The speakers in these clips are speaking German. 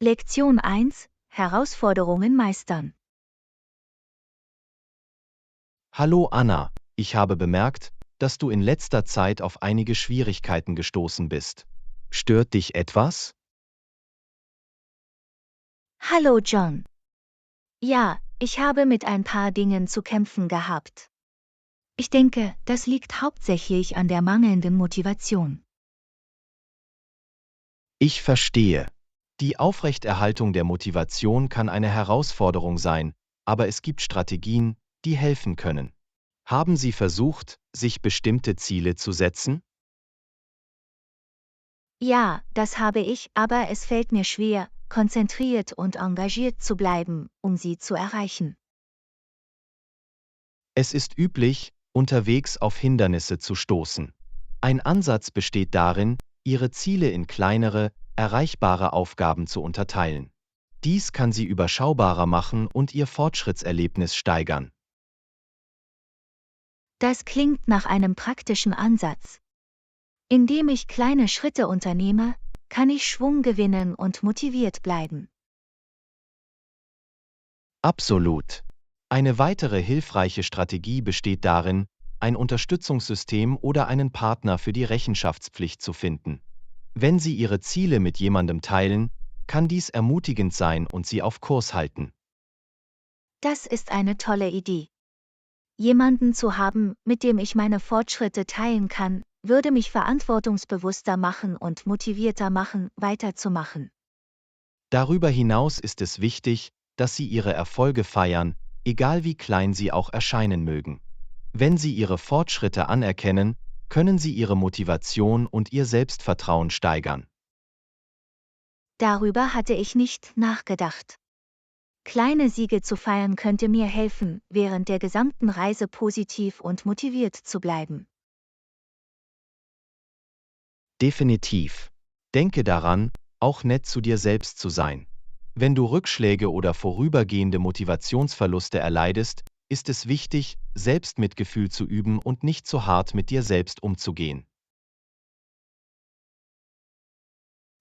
Lektion 1: Herausforderungen meistern. Hallo Anna, ich habe bemerkt, dass du in letzter Zeit auf einige Schwierigkeiten gestoßen bist. Stört dich etwas? Hallo John. Ja, ich habe mit ein paar Dingen zu kämpfen gehabt. Ich denke, das liegt hauptsächlich an der mangelnden Motivation. Ich verstehe. Die Aufrechterhaltung der Motivation kann eine Herausforderung sein, aber es gibt Strategien, die helfen können. Haben Sie versucht, sich bestimmte Ziele zu setzen? Ja, das habe ich, aber es fällt mir schwer, konzentriert und engagiert zu bleiben, um sie zu erreichen. Es ist üblich, unterwegs auf Hindernisse zu stoßen. Ein Ansatz besteht darin, Ihre Ziele in kleinere, erreichbare Aufgaben zu unterteilen. Dies kann Sie überschaubarer machen und Ihr Fortschrittserlebnis steigern. Das klingt nach einem praktischen Ansatz. Indem ich kleine Schritte unternehme, kann ich Schwung gewinnen und motiviert bleiben. Absolut. Eine weitere hilfreiche Strategie besteht darin, ein Unterstützungssystem oder einen Partner für die Rechenschaftspflicht zu finden. Wenn Sie Ihre Ziele mit jemandem teilen, kann dies ermutigend sein und Sie auf Kurs halten. Das ist eine tolle Idee. Jemanden zu haben, mit dem ich meine Fortschritte teilen kann, würde mich verantwortungsbewusster machen und motivierter machen, weiterzumachen. Darüber hinaus ist es wichtig, dass Sie Ihre Erfolge feiern, egal wie klein sie auch erscheinen mögen. Wenn Sie Ihre Fortschritte anerkennen, können Sie Ihre Motivation und Ihr Selbstvertrauen steigern. Darüber hatte ich nicht nachgedacht. Kleine Siege zu feiern könnte mir helfen, während der gesamten Reise positiv und motiviert zu bleiben. Definitiv. Denke daran, auch nett zu dir selbst zu sein. Wenn du Rückschläge oder vorübergehende Motivationsverluste erleidest, ist es wichtig, Selbstmitgefühl zu üben und nicht zu hart mit dir selbst umzugehen.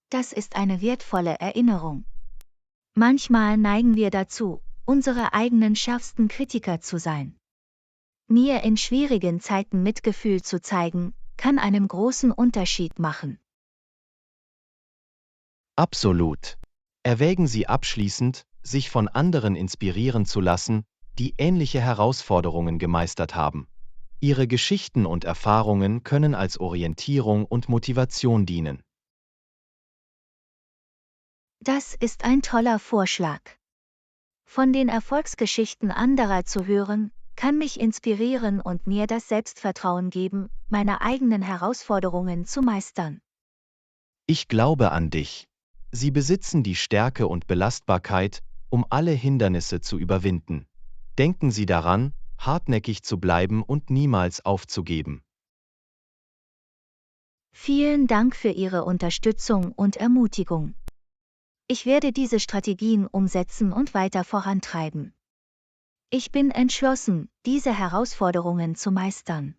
Das ist eine wertvolle Erinnerung. Manchmal neigen wir dazu, unsere eigenen schärfsten Kritiker zu sein. Mir in schwierigen Zeiten Mitgefühl zu zeigen, kann einen großen Unterschied machen. Absolut. Erwägen Sie abschließend, sich von anderen inspirieren zu lassen, die ähnliche Herausforderungen gemeistert haben. Ihre Geschichten und Erfahrungen können als Orientierung und Motivation dienen. Das ist ein toller Vorschlag. Von den Erfolgsgeschichten anderer zu hören, kann mich inspirieren und mir das Selbstvertrauen geben, meine eigenen Herausforderungen zu meistern. Ich glaube an dich. Sie besitzen die Stärke und Belastbarkeit, um alle Hindernisse zu überwinden. Denken Sie daran, hartnäckig zu bleiben und niemals aufzugeben. Vielen Dank für Ihre Unterstützung und Ermutigung. Ich werde diese Strategien umsetzen und weiter vorantreiben. Ich bin entschlossen, diese Herausforderungen zu meistern.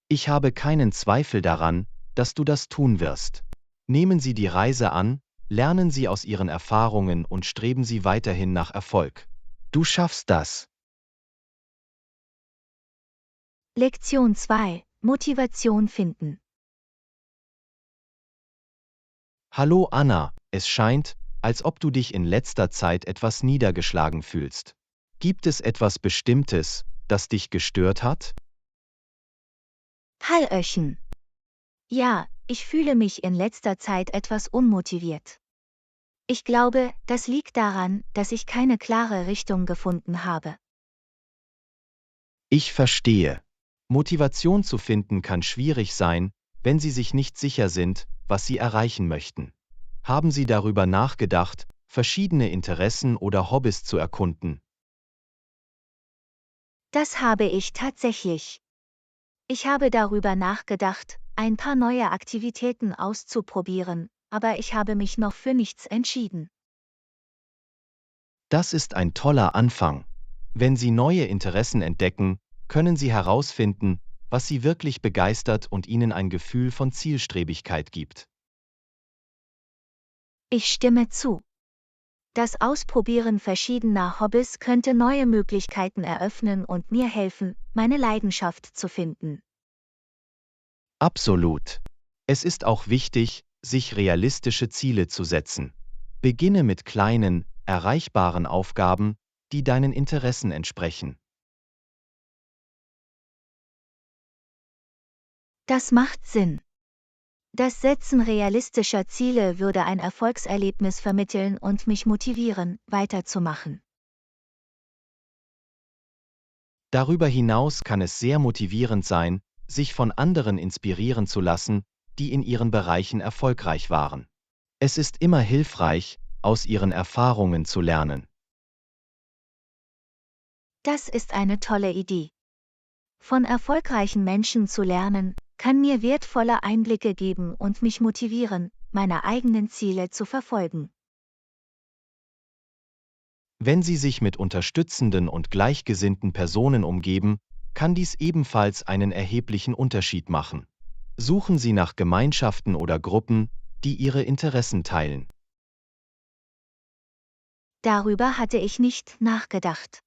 Ich habe keinen Zweifel daran, dass du das tun wirst. Nehmen Sie die Reise an, lernen Sie aus Ihren Erfahrungen und streben Sie weiterhin nach Erfolg. Du schaffst das. Lektion 2: Motivation finden. Hallo Anna, es scheint, als ob du dich in letzter Zeit etwas niedergeschlagen fühlst. Gibt es etwas Bestimmtes, das dich gestört hat? Hallöchen. Ja, ich fühle mich in letzter Zeit etwas unmotiviert. Ich glaube, das liegt daran, dass ich keine klare Richtung gefunden habe. Ich verstehe. Motivation zu finden kann schwierig sein, wenn Sie sich nicht sicher sind, was Sie erreichen möchten. Haben Sie darüber nachgedacht, verschiedene Interessen oder Hobbys zu erkunden? Das habe ich tatsächlich. Ich habe darüber nachgedacht, ein paar neue Aktivitäten auszuprobieren, aber ich habe mich noch für nichts entschieden. Das ist ein toller Anfang. Wenn Sie neue Interessen entdecken, können Sie herausfinden, was Sie wirklich begeistert und Ihnen ein Gefühl von Zielstrebigkeit gibt. Ich stimme zu. Das Ausprobieren verschiedener Hobbys könnte neue Möglichkeiten eröffnen und mir helfen, meine Leidenschaft zu finden. Absolut. Es ist auch wichtig, sich realistische Ziele zu setzen. Beginne mit kleinen, erreichbaren Aufgaben, die deinen Interessen entsprechen. Das macht Sinn. Das Setzen realistischer Ziele würde ein Erfolgserlebnis vermitteln und mich motivieren, weiterzumachen. Darüber hinaus kann es sehr motivierend sein, sich von anderen inspirieren zu lassen, die in ihren Bereichen erfolgreich waren. Es ist immer hilfreich, aus ihren Erfahrungen zu lernen. Das ist eine tolle Idee. Von erfolgreichen Menschen zu lernen, kann mir wertvolle Einblicke geben und mich motivieren, meine eigenen Ziele zu verfolgen. Wenn Sie sich mit unterstützenden und gleichgesinnten Personen umgeben, kann dies ebenfalls einen erheblichen Unterschied machen. Suchen Sie nach Gemeinschaften oder Gruppen, die Ihre Interessen teilen. Darüber hatte ich nicht nachgedacht.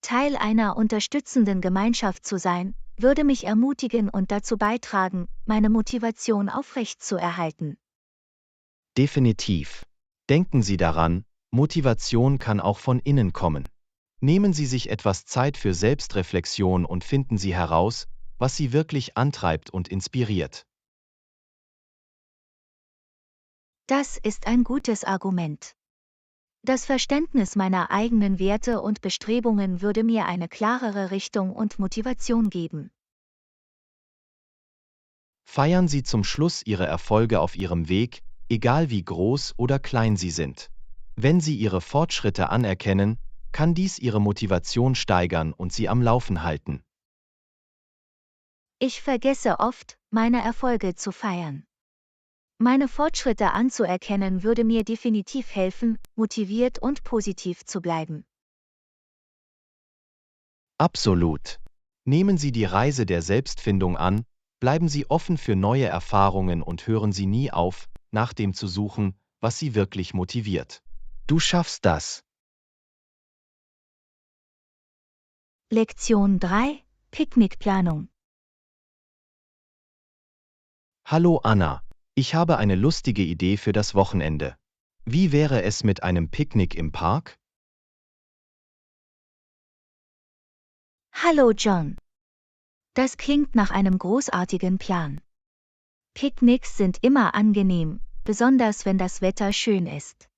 Teil einer unterstützenden Gemeinschaft zu sein, würde mich ermutigen und dazu beitragen, meine Motivation aufrechtzuerhalten. Definitiv. Denken Sie daran, Motivation kann auch von innen kommen. Nehmen Sie sich etwas Zeit für Selbstreflexion und finden Sie heraus, was Sie wirklich antreibt und inspiriert. Das ist ein gutes Argument. Das Verständnis meiner eigenen Werte und Bestrebungen würde mir eine klarere Richtung und Motivation geben. Feiern Sie zum Schluss Ihre Erfolge auf Ihrem Weg, egal wie groß oder klein sie sind. Wenn Sie Ihre Fortschritte anerkennen, kann dies Ihre Motivation steigern und Sie am Laufen halten. Ich vergesse oft, meine Erfolge zu feiern. Meine Fortschritte anzuerkennen würde mir definitiv helfen, motiviert und positiv zu bleiben. Absolut. Nehmen Sie die Reise der Selbstfindung an, bleiben Sie offen für neue Erfahrungen und hören Sie nie auf, nach dem zu suchen, was Sie wirklich motiviert. Du schaffst das. Lektion 3: Picknickplanung. Hallo Anna, ich habe eine lustige Idee für das Wochenende. Wie wäre es mit einem Picknick im Park? Hallo John. Das klingt nach einem großartigen Plan. Picknicks sind immer angenehm, besonders wenn das Wetter schön ist.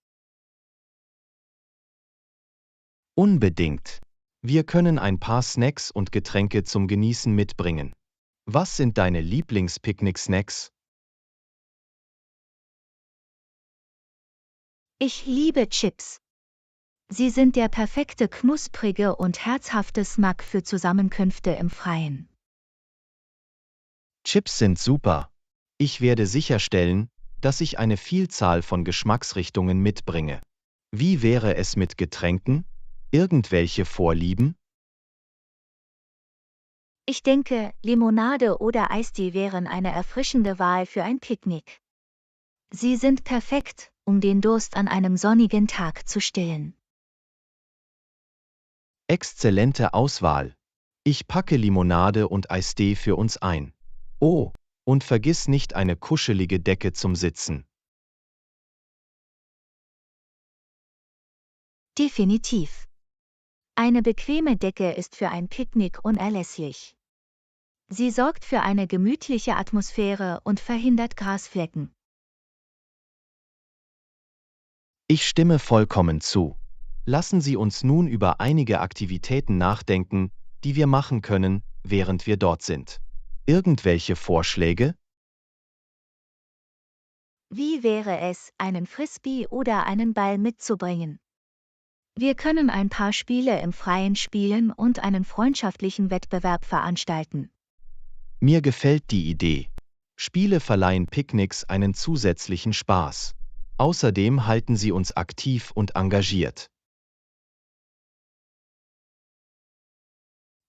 Unbedingt. Wir können ein paar Snacks und Getränke zum Genießen mitbringen. Was sind deine Lieblings-Picknick-Snacks? Ich liebe Chips. Sie sind der perfekte knusprige und herzhafte Snack für Zusammenkünfte im Freien. Chips sind super. Ich werde sicherstellen, dass ich eine Vielzahl von Geschmacksrichtungen mitbringe. Wie wäre es mit Getränken? Irgendwelche Vorlieben? Ich denke, Limonade oder Eistee wären eine erfrischende Wahl für ein Picknick. Sie sind perfekt, um den Durst an einem sonnigen Tag zu stillen. Exzellente Auswahl. Ich packe Limonade und Eistee für uns ein. Oh, und vergiss nicht eine kuschelige Decke zum Sitzen. Definitiv. Eine bequeme Decke ist für ein Picknick unerlässlich. Sie sorgt für eine gemütliche Atmosphäre und verhindert Grasflecken. Ich stimme vollkommen zu. Lassen Sie uns nun über einige Aktivitäten nachdenken, die wir machen können, während wir dort sind. Irgendwelche Vorschläge? Wie wäre es, einen Frisbee oder einen Ball mitzubringen? Wir können ein paar Spiele im Freien spielen und einen freundschaftlichen Wettbewerb veranstalten. Mir gefällt die Idee. Spiele verleihen Picknicks einen zusätzlichen Spaß. Außerdem halten sie uns aktiv und engagiert.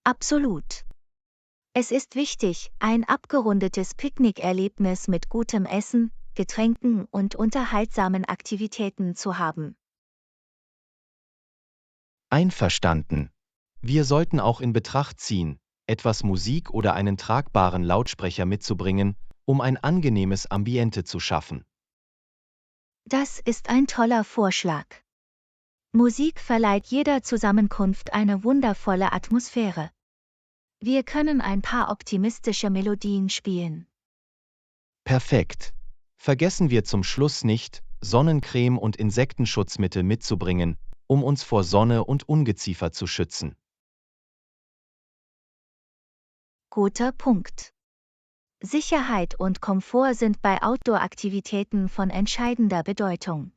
Absolut. Es ist wichtig, ein abgerundetes Picknickerlebnis mit gutem Essen, Getränken und unterhaltsamen Aktivitäten zu haben. Einverstanden. Wir sollten auch in Betracht ziehen, etwas Musik oder einen tragbaren Lautsprecher mitzubringen, um ein angenehmes Ambiente zu schaffen. Das ist ein toller Vorschlag. Musik verleiht jeder Zusammenkunft eine wundervolle Atmosphäre. Wir können ein paar optimistische Melodien spielen. Perfekt. Vergessen wir zum Schluss nicht, Sonnencreme und Insektenschutzmittel mitzubringen, um uns vor Sonne und Ungeziefer zu schützen. Guter Punkt. Sicherheit und Komfort sind bei Outdoor-Aktivitäten von entscheidender Bedeutung.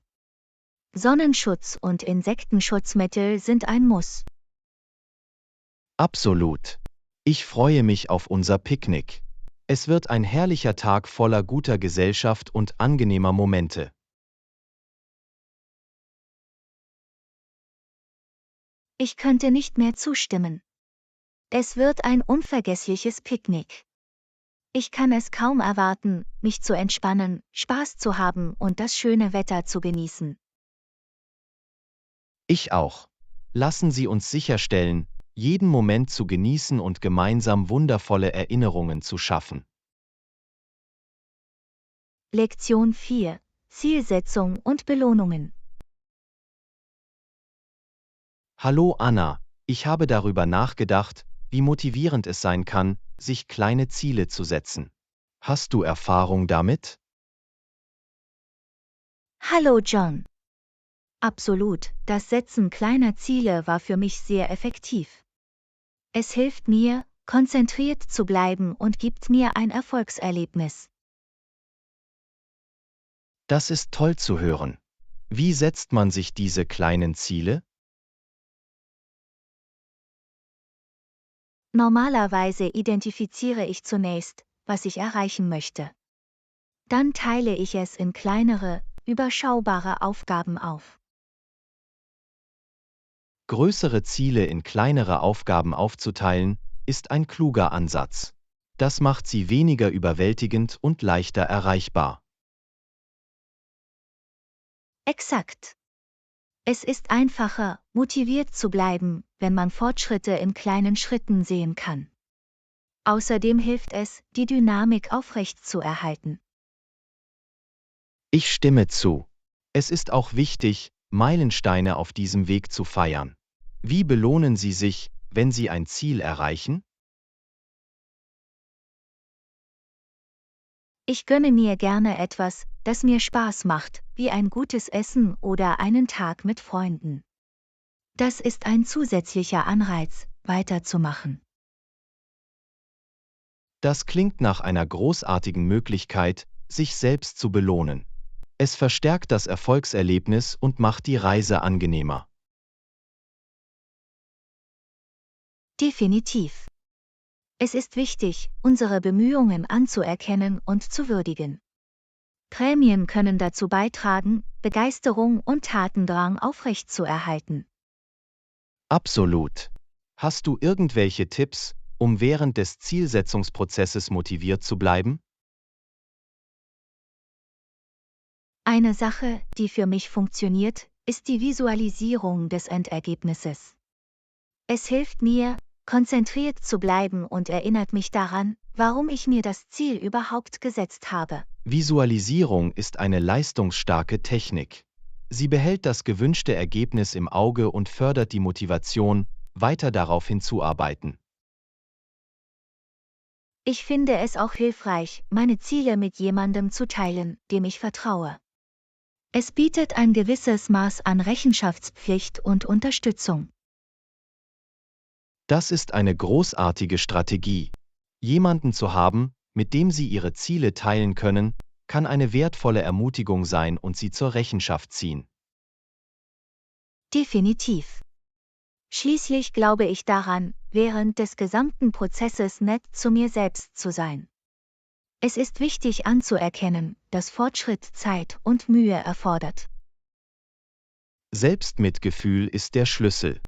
Sonnenschutz und Insektenschutzmittel sind ein Muss. Absolut. Ich freue mich auf unser Picknick. Es wird ein herrlicher Tag voller guter Gesellschaft und angenehmer Momente. Ich könnte nicht mehr zustimmen. Es wird ein unvergessliches Picknick. Ich kann es kaum erwarten, mich zu entspannen, Spaß zu haben und das schöne Wetter zu genießen. Ich auch. Lassen Sie uns sicherstellen, jeden Moment zu genießen und gemeinsam wundervolle Erinnerungen zu schaffen. Lektion 4: Zielsetzung und Belohnungen. Hallo Anna, ich habe darüber nachgedacht, wie motivierend es sein kann, sich kleine Ziele zu setzen. Hast du Erfahrung damit? Hallo John. Absolut, das Setzen kleiner Ziele war für mich sehr effektiv. Es hilft mir, konzentriert zu bleiben und gibt mir ein Erfolgserlebnis. Das ist toll zu hören. Wie setzt man sich diese kleinen Ziele? Normalerweise identifiziere ich zunächst, was ich erreichen möchte. Dann teile ich es in kleinere, überschaubare Aufgaben auf. Größere Ziele in kleinere Aufgaben aufzuteilen, ist ein kluger Ansatz. Das macht sie weniger überwältigend und leichter erreichbar. Exakt. Es ist einfacher, motiviert zu bleiben, wenn man Fortschritte in kleinen Schritten sehen kann. Außerdem hilft es, die Dynamik aufrechtzuerhalten. Ich stimme zu. Es ist auch wichtig, Meilensteine auf diesem Weg zu feiern. Wie belohnen Sie sich, wenn Sie ein Ziel erreichen? Ich gönne mir gerne etwas, das mir Spaß macht, wie ein gutes Essen oder einen Tag mit Freunden. Das ist ein zusätzlicher Anreiz, weiterzumachen. Das klingt nach einer großartigen Möglichkeit, sich selbst zu belohnen. Es verstärkt das Erfolgserlebnis und macht die Reise angenehmer. Definitiv. Es ist wichtig, unsere Bemühungen anzuerkennen und zu würdigen. Prämien können dazu beitragen, Begeisterung und Tatendrang aufrechtzuerhalten. Absolut. Hast du irgendwelche Tipps, um während des Zielsetzungsprozesses motiviert zu bleiben? Eine Sache, die für mich funktioniert, ist die Visualisierung des Endergebnisses. Es hilft mir, konzentriert zu bleiben und erinnert mich daran, warum ich mir das Ziel überhaupt gesetzt habe. Visualisierung ist eine leistungsstarke Technik. Sie behält das gewünschte Ergebnis im Auge und fördert die Motivation, weiter darauf hinzuarbeiten. Ich finde es auch hilfreich, meine Ziele mit jemandem zu teilen, dem ich vertraue. Es bietet ein gewisses Maß an Rechenschaftspflicht und Unterstützung. Das ist eine großartige Strategie. Jemanden zu haben, mit dem Sie Ihre Ziele teilen können, kann eine wertvolle Ermutigung sein und Sie zur Rechenschaft ziehen. Definitiv. Schließlich glaube ich daran, während des gesamten Prozesses nett zu mir selbst zu sein. Es ist wichtig anzuerkennen, dass Fortschritt Zeit und Mühe erfordert. Selbstmitgefühl ist der Schlüssel.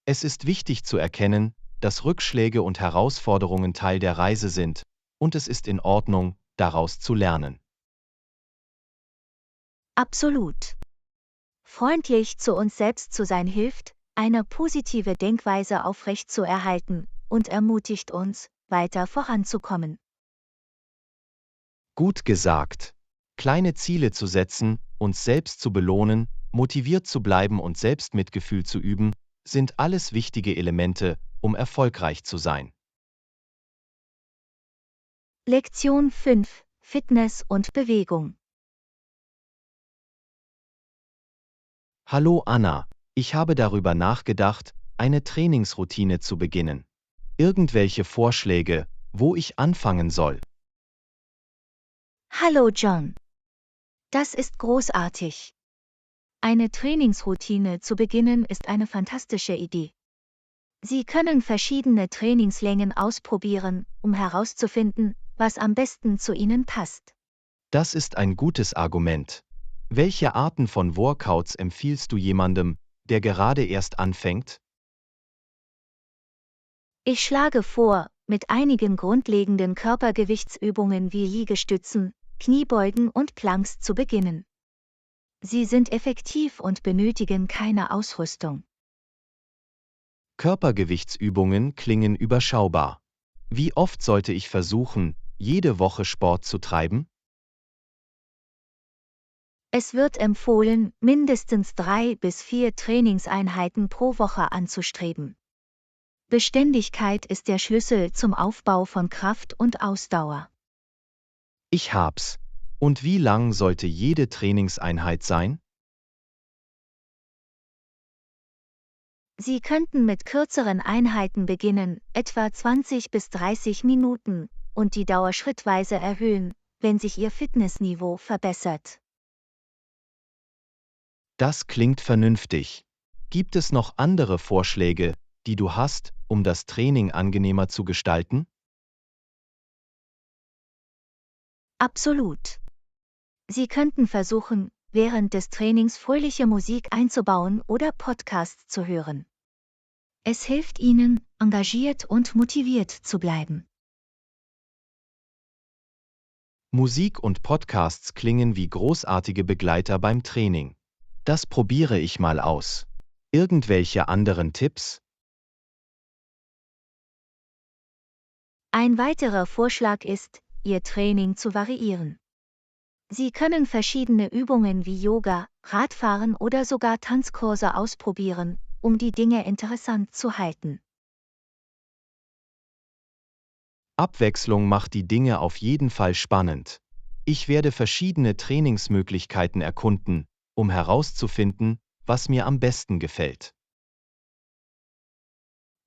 Es ist wichtig zu erkennen, dass Rückschläge und Herausforderungen Teil der Reise sind, und es ist in Ordnung, daraus zu lernen. Absolut. Freundlich zu uns selbst zu sein hilft, eine positive Denkweise aufrechtzuerhalten und ermutigt uns, weiter voranzukommen. Gut gesagt. Kleine Ziele zu setzen, uns selbst zu belohnen, motiviert zu bleiben und Selbstmitgefühl zu üben, sind alles wichtige Elemente, um erfolgreich zu sein. Lektion 5: Fitness und Bewegung. Hallo Anna, ich habe darüber nachgedacht, eine Trainingsroutine zu beginnen. Irgendwelche Vorschläge, wo ich anfangen soll? Hallo John. Das ist großartig. Eine Trainingsroutine zu beginnen ist eine fantastische Idee. Sie können verschiedene Trainingslängen ausprobieren, um herauszufinden, was am besten zu Ihnen passt. Das ist ein gutes Argument. Welche Arten von Workouts empfiehlst du jemandem, der gerade erst anfängt? Ich schlage vor, mit einigen grundlegenden Körpergewichtsübungen wie Liegestützen, Kniebeugen und Planks zu beginnen. Sie sind effektiv und benötigen keine Ausrüstung. Körpergewichtsübungen klingen überschaubar. Wie oft sollte ich versuchen, jede Woche Sport zu treiben? Es wird empfohlen, mindestens 3 bis 4 Trainingseinheiten pro Woche anzustreben. Beständigkeit ist der Schlüssel zum Aufbau von Kraft und Ausdauer. Ich hab's. Und wie lang sollte jede Trainingseinheit sein? Sie könnten mit kürzeren Einheiten beginnen, etwa 20 bis 30 Minuten, und die Dauer schrittweise erhöhen, wenn sich Ihr Fitnessniveau verbessert. Das klingt vernünftig. Gibt es noch andere Vorschläge, die du hast, um das Training angenehmer zu gestalten? Absolut. Sie könnten versuchen, während des Trainings fröhliche Musik einzubauen oder Podcasts zu hören. Es hilft Ihnen, engagiert und motiviert zu bleiben. Musik und Podcasts klingen wie großartige Begleiter beim Training. Das probiere ich mal aus. Irgendwelche anderen Tipps? Ein weiterer Vorschlag ist, Ihr Training zu variieren. Sie können verschiedene Übungen wie Yoga, Radfahren oder sogar Tanzkurse ausprobieren, um die Dinge interessant zu halten. Abwechslung macht die Dinge auf jeden Fall spannend. Ich werde verschiedene Trainingsmöglichkeiten erkunden, um herauszufinden, was mir am besten gefällt.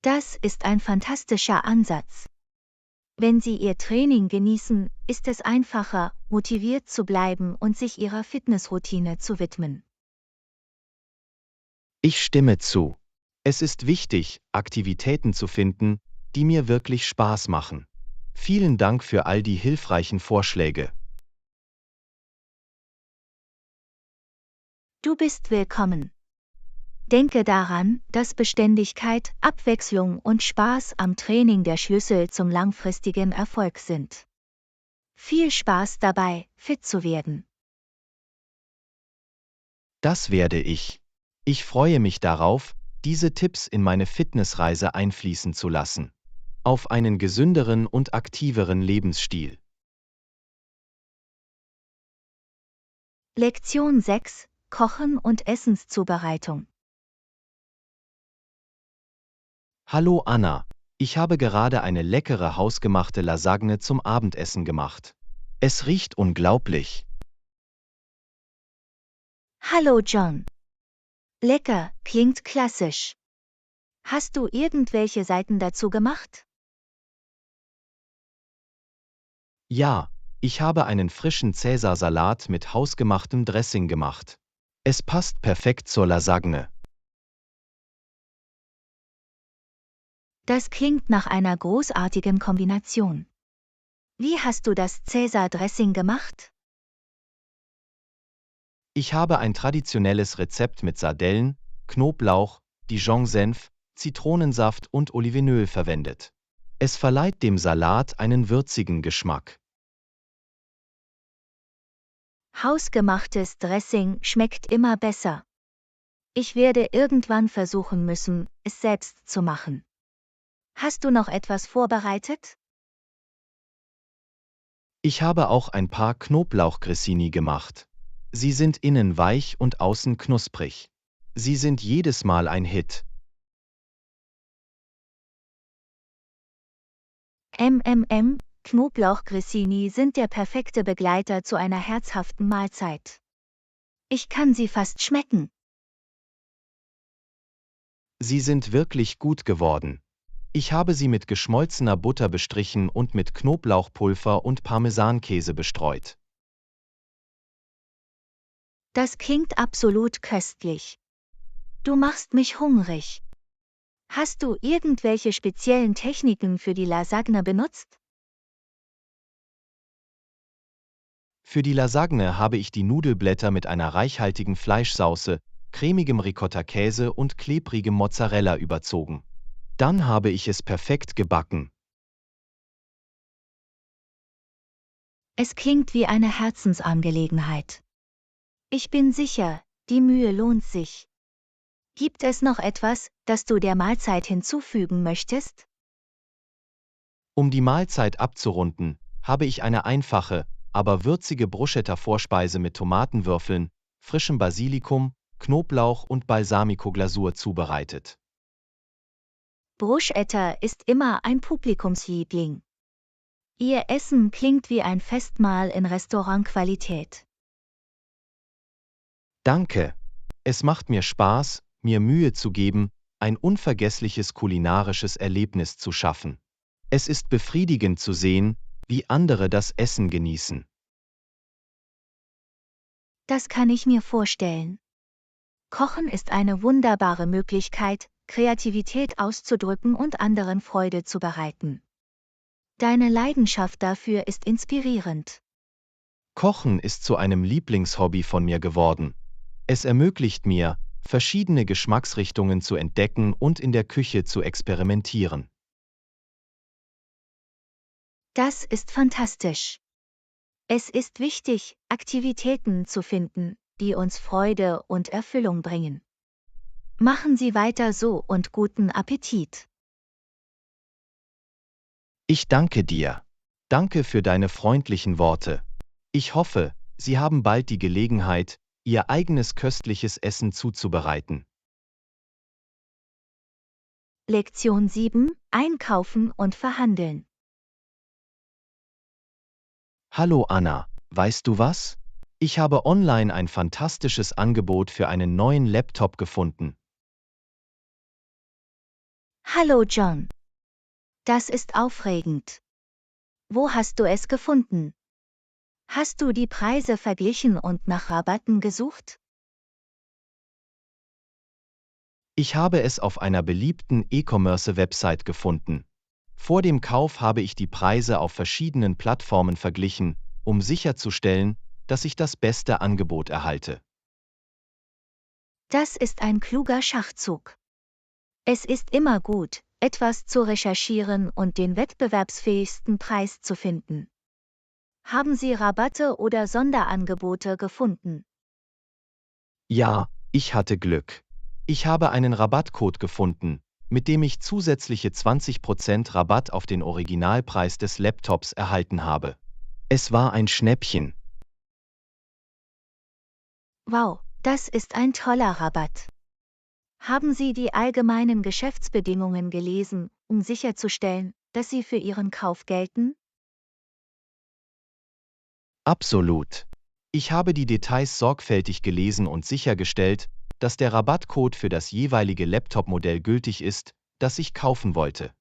Das ist ein fantastischer Ansatz. Wenn Sie Ihr Training genießen, ist es einfacher, motiviert zu bleiben und sich Ihrer Fitnessroutine zu widmen. Ich stimme zu. Es ist wichtig, Aktivitäten zu finden, die mir wirklich Spaß machen. Vielen Dank für all die hilfreichen Vorschläge. Du bist willkommen. Denke daran, dass Beständigkeit, Abwechslung und Spaß am Training der Schlüssel zum langfristigen Erfolg sind. Viel Spaß dabei, fit zu werden. Das werde ich. Ich freue mich darauf, diese Tipps in meine Fitnessreise einfließen zu lassen. Auf einen gesünderen und aktiveren Lebensstil. Lektion 6: Kochen und Essenszubereitung. Hallo Anna, ich habe gerade eine leckere hausgemachte Lasagne zum Abendessen gemacht. Es riecht unglaublich. Hallo John. Lecker, klingt klassisch. Hast du irgendwelche Seiten dazu gemacht? Ja, ich habe einen frischen Cäsarsalat mit hausgemachtem Dressing gemacht. Es passt perfekt zur Lasagne. Das klingt nach einer großartigen Kombination. Wie hast du das Cäsar-Dressing gemacht? Ich habe ein traditionelles Rezept mit Sardellen, Knoblauch, Dijon-Senf, Zitronensaft und Olivenöl verwendet. Es verleiht dem Salat einen würzigen Geschmack. Hausgemachtes Dressing schmeckt immer besser. Ich werde irgendwann versuchen müssen, es selbst zu machen. Hast du noch etwas vorbereitet? Ich habe auch ein paar Knoblauchgrissini gemacht. Sie sind innen weich und außen knusprig. Sie sind jedes Mal ein Hit. Knoblauchgrissini sind der perfekte Begleiter zu einer herzhaften Mahlzeit. Ich kann sie fast schmecken. Sie sind wirklich gut geworden. Ich habe sie mit geschmolzener Butter bestrichen und mit Knoblauchpulver und Parmesankäse bestreut. Das klingt absolut köstlich. Du machst mich hungrig. Hast du irgendwelche speziellen Techniken für die Lasagne benutzt? Für die Lasagne habe ich die Nudelblätter mit einer reichhaltigen Fleischsauce, cremigem Ricotta-Käse und klebrigem Mozzarella überzogen. Dann habe ich es perfekt gebacken. Es klingt wie eine Herzensangelegenheit. Ich bin sicher, die Mühe lohnt sich. Gibt es noch etwas, das du der Mahlzeit hinzufügen möchtest? Um die Mahlzeit abzurunden, habe ich eine einfache, aber würzige Bruschetta-Vorspeise mit Tomatenwürfeln, frischem Basilikum, Knoblauch und Balsamico-Glasur zubereitet. Bruschetta ist immer ein Publikumsliebling. Ihr Essen klingt wie ein Festmahl in Restaurantqualität. Danke. Es macht mir Spaß, mir Mühe zu geben, ein unvergessliches kulinarisches Erlebnis zu schaffen. Es ist befriedigend zu sehen, wie andere das Essen genießen. Das kann ich mir vorstellen. Kochen ist eine wunderbare Möglichkeit, Kreativität auszudrücken und anderen Freude zu bereiten. Deine Leidenschaft dafür ist inspirierend. Kochen ist zu einem Lieblingshobby von mir geworden. Es ermöglicht mir, verschiedene Geschmacksrichtungen zu entdecken und in der Küche zu experimentieren. Das ist fantastisch. Es ist wichtig, Aktivitäten zu finden, die uns Freude und Erfüllung bringen. Machen Sie weiter so und guten Appetit. Ich danke dir. Danke für deine freundlichen Worte. Ich hoffe, Sie haben bald die Gelegenheit, Ihr eigenes köstliches Essen zuzubereiten. Lektion 7: Einkaufen und Verhandeln. Hallo Anna, weißt du was? Ich habe online ein fantastisches Angebot für einen neuen Laptop gefunden. Hallo John. Das ist aufregend. Wo hast du es gefunden? Hast du die Preise verglichen und nach Rabatten gesucht? Ich habe es auf einer beliebten E-Commerce-Website gefunden. Vor dem Kauf habe ich die Preise auf verschiedenen Plattformen verglichen, um sicherzustellen, dass ich das beste Angebot erhalte. Das ist ein kluger Schachzug. Es ist immer gut, etwas zu recherchieren und den wettbewerbsfähigsten Preis zu finden. Haben Sie Rabatte oder Sonderangebote gefunden? Ja, ich hatte Glück. Ich habe einen Rabattcode gefunden, mit dem ich zusätzliche 20% Rabatt auf den Originalpreis des Laptops erhalten habe. Es war ein Schnäppchen. Wow, das ist ein toller Rabatt. Haben Sie die allgemeinen Geschäftsbedingungen gelesen, um sicherzustellen, dass sie für Ihren Kauf gelten? Absolut. Ich habe die Details sorgfältig gelesen und sichergestellt, dass der Rabattcode für das jeweilige Laptop-Modell gültig ist, das ich kaufen wollte.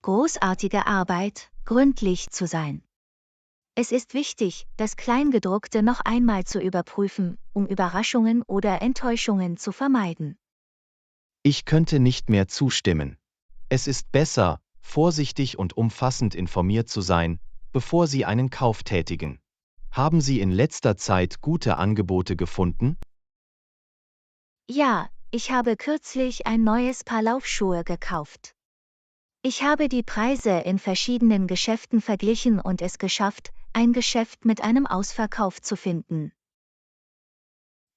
Großartige Arbeit, gründlich zu sein. Es ist wichtig, das Kleingedruckte noch einmal zu überprüfen, um Überraschungen oder Enttäuschungen zu vermeiden. Ich könnte nicht mehr zustimmen. Es ist besser, vorsichtig und umfassend informiert zu sein, bevor Sie einen Kauf tätigen. Haben Sie in letzter Zeit gute Angebote gefunden? Ja, ich habe kürzlich ein neues Paar Laufschuhe gekauft. Ich habe die Preise in verschiedenen Geschäften verglichen und es geschafft, ein Geschäft mit einem Ausverkauf zu finden.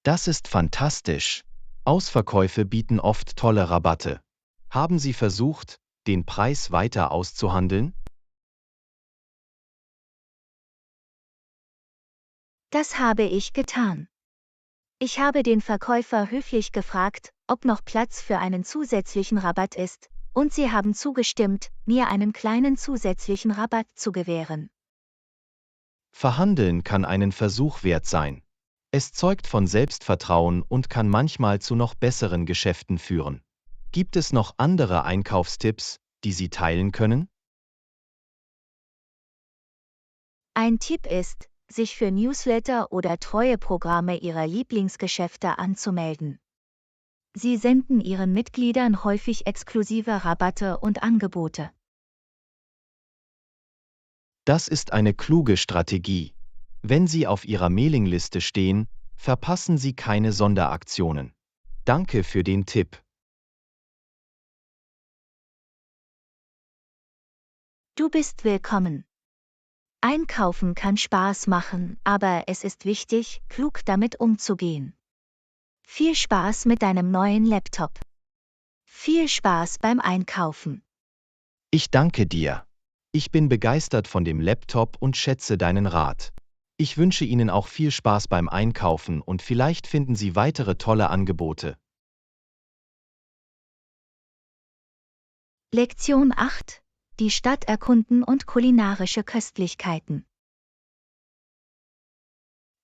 Das ist fantastisch. Ausverkäufe bieten oft tolle Rabatte. Haben Sie versucht, den Preis weiter auszuhandeln? Das habe ich getan. Ich habe den Verkäufer höflich gefragt, ob noch Platz für einen zusätzlichen Rabatt ist, und sie haben zugestimmt, mir einen kleinen zusätzlichen Rabatt zu gewähren. Verhandeln kann einen Versuch wert sein. Es zeugt von Selbstvertrauen und kann manchmal zu noch besseren Geschäften führen. Gibt es noch andere Einkaufstipps, die Sie teilen können? Ein Tipp ist, sich für Newsletter oder Treueprogramme Ihrer Lieblingsgeschäfte anzumelden. Sie senden Ihren Mitgliedern häufig exklusive Rabatte und Angebote. Das ist eine kluge Strategie. Wenn Sie auf Ihrer Mailingliste stehen, verpassen Sie keine Sonderaktionen. Danke für den Tipp. Du bist willkommen. Einkaufen kann Spaß machen, aber es ist wichtig, klug damit umzugehen. Viel Spaß mit deinem neuen Laptop. Viel Spaß beim Einkaufen. Ich danke dir. Ich bin begeistert von dem Laptop und schätze deinen Rat. Ich wünsche Ihnen auch viel Spaß beim Einkaufen und vielleicht finden Sie weitere tolle Angebote. Lektion 8: Die Stadt erkunden und kulinarische Köstlichkeiten.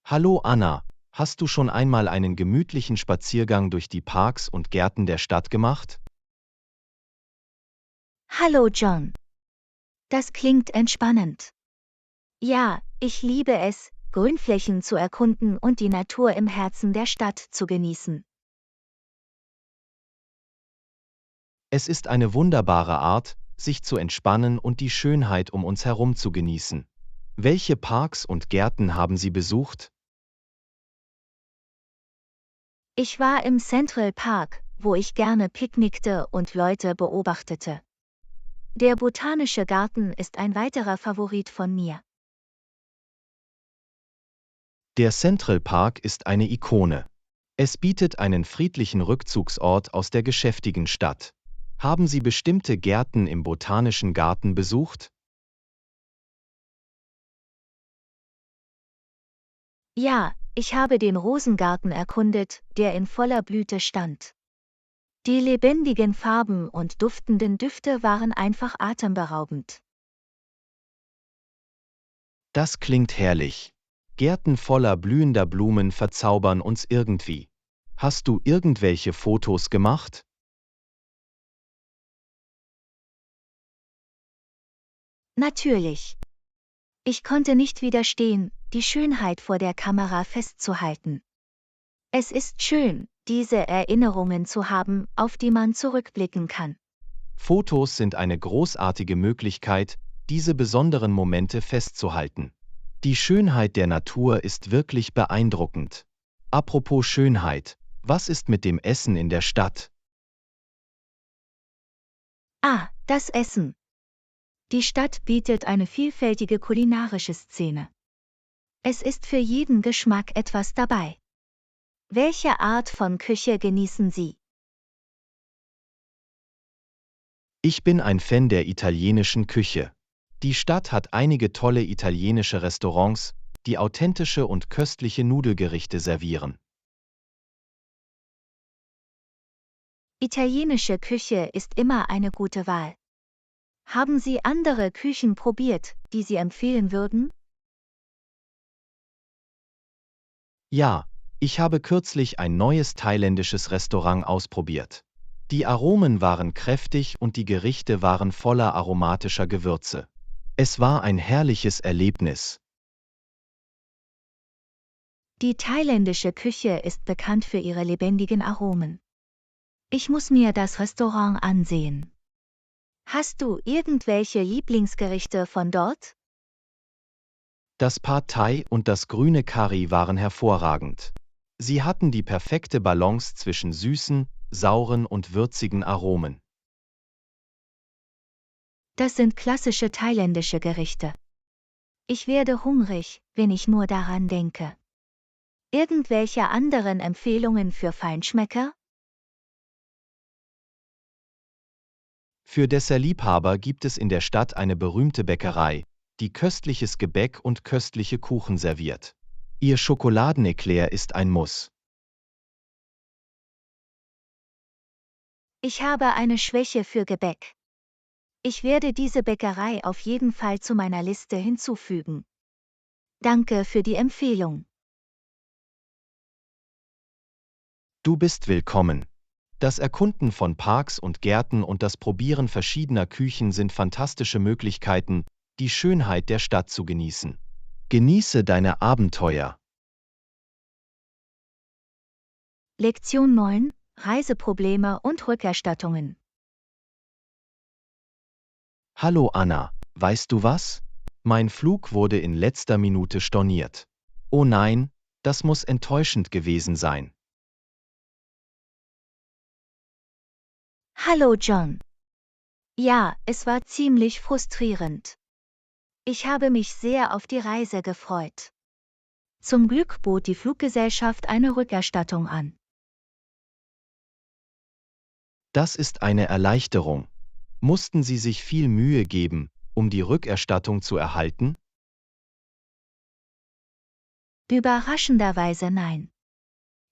Hallo Anna, hast du schon einmal einen gemütlichen Spaziergang durch die Parks und Gärten der Stadt gemacht? Hallo John. Das klingt entspannend. Ja, ich liebe es, Grünflächen zu erkunden und die Natur im Herzen der Stadt zu genießen. Es ist eine wunderbare Art, sich zu entspannen und die Schönheit um uns herum zu genießen. Welche Parks und Gärten haben Sie besucht? Ich war im Central Park, wo ich gerne picknickte und Leute beobachtete. Der Botanische Garten ist ein weiterer Favorit von mir. Der Central Park ist eine Ikone. Es bietet einen friedlichen Rückzugsort aus der geschäftigen Stadt. Haben Sie bestimmte Gärten im Botanischen Garten besucht? Ja, ich habe den Rosengarten erkundet, der in voller Blüte stand. Die lebendigen Farben und duftenden Düfte waren einfach atemberaubend. Das klingt herrlich. Gärten voller blühender Blumen verzaubern uns irgendwie. Hast du irgendwelche Fotos gemacht? Natürlich. Ich konnte nicht widerstehen, die Schönheit vor der Kamera festzuhalten. Es ist schön, diese Erinnerungen zu haben, auf die man zurückblicken kann. Fotos sind eine großartige Möglichkeit, diese besonderen Momente festzuhalten. Die Schönheit der Natur ist wirklich beeindruckend. Apropos Schönheit, was ist mit dem Essen in der Stadt? Ah, das Essen. Die Stadt bietet eine vielfältige kulinarische Szene. Es ist für jeden Geschmack etwas dabei. Welche Art von Küche genießen Sie? Ich bin ein Fan der italienischen Küche. Die Stadt hat einige tolle italienische Restaurants, die authentische und köstliche Nudelgerichte servieren. Italienische Küche ist immer eine gute Wahl. Haben Sie andere Küchen probiert, die Sie empfehlen würden? Ja, ich habe kürzlich ein neues thailändisches Restaurant ausprobiert. Die Aromen waren kräftig und die Gerichte waren voller aromatischer Gewürze. Es war ein herrliches Erlebnis. Die thailändische Küche ist bekannt für ihre lebendigen Aromen. Ich muss mir das Restaurant ansehen. Hast du irgendwelche Lieblingsgerichte von dort? Das Pad Thai und das grüne Curry waren hervorragend. Sie hatten die perfekte Balance zwischen süßen, sauren und würzigen Aromen. Das sind klassische thailändische Gerichte. Ich werde hungrig, wenn ich nur daran denke. Irgendwelche anderen Empfehlungen für Feinschmecker? Für Dessertliebhaber gibt es in der Stadt eine berühmte Bäckerei, die köstliches Gebäck und köstliche Kuchen serviert. Ihr Schokoladeneclair ist ein Muss. Ich habe eine Schwäche für Gebäck. Ich werde diese Bäckerei auf jeden Fall zu meiner Liste hinzufügen. Danke für die Empfehlung. Du bist willkommen. Das Erkunden von Parks und Gärten und das Probieren verschiedener Küchen sind fantastische Möglichkeiten, die Schönheit der Stadt zu genießen. Genieße deine Abenteuer. Lektion 9: Reiseprobleme und Rückerstattungen. Hallo Anna, weißt du was? Mein Flug wurde in letzter Minute storniert. Oh nein, das muss enttäuschend gewesen sein. Hallo John. Ja, es war ziemlich frustrierend. Ich habe mich sehr auf die Reise gefreut. Zum Glück bot die Fluggesellschaft eine Rückerstattung an. Das ist eine Erleichterung. Mussten Sie sich viel Mühe geben, um die Rückerstattung zu erhalten? Überraschenderweise nein.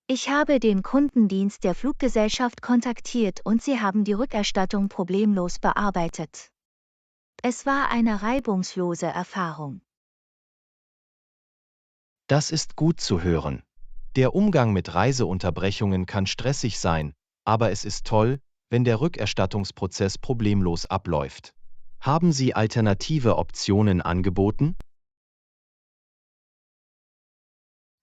Ich habe den Kundendienst der Fluggesellschaft kontaktiert und sie haben die Rückerstattung problemlos bearbeitet. Es war eine reibungslose Erfahrung. Das ist gut zu hören. Der Umgang mit Reiseunterbrechungen kann stressig sein, aber es ist toll, wenn der Rückerstattungsprozess problemlos abläuft. Haben Sie alternative Optionen angeboten?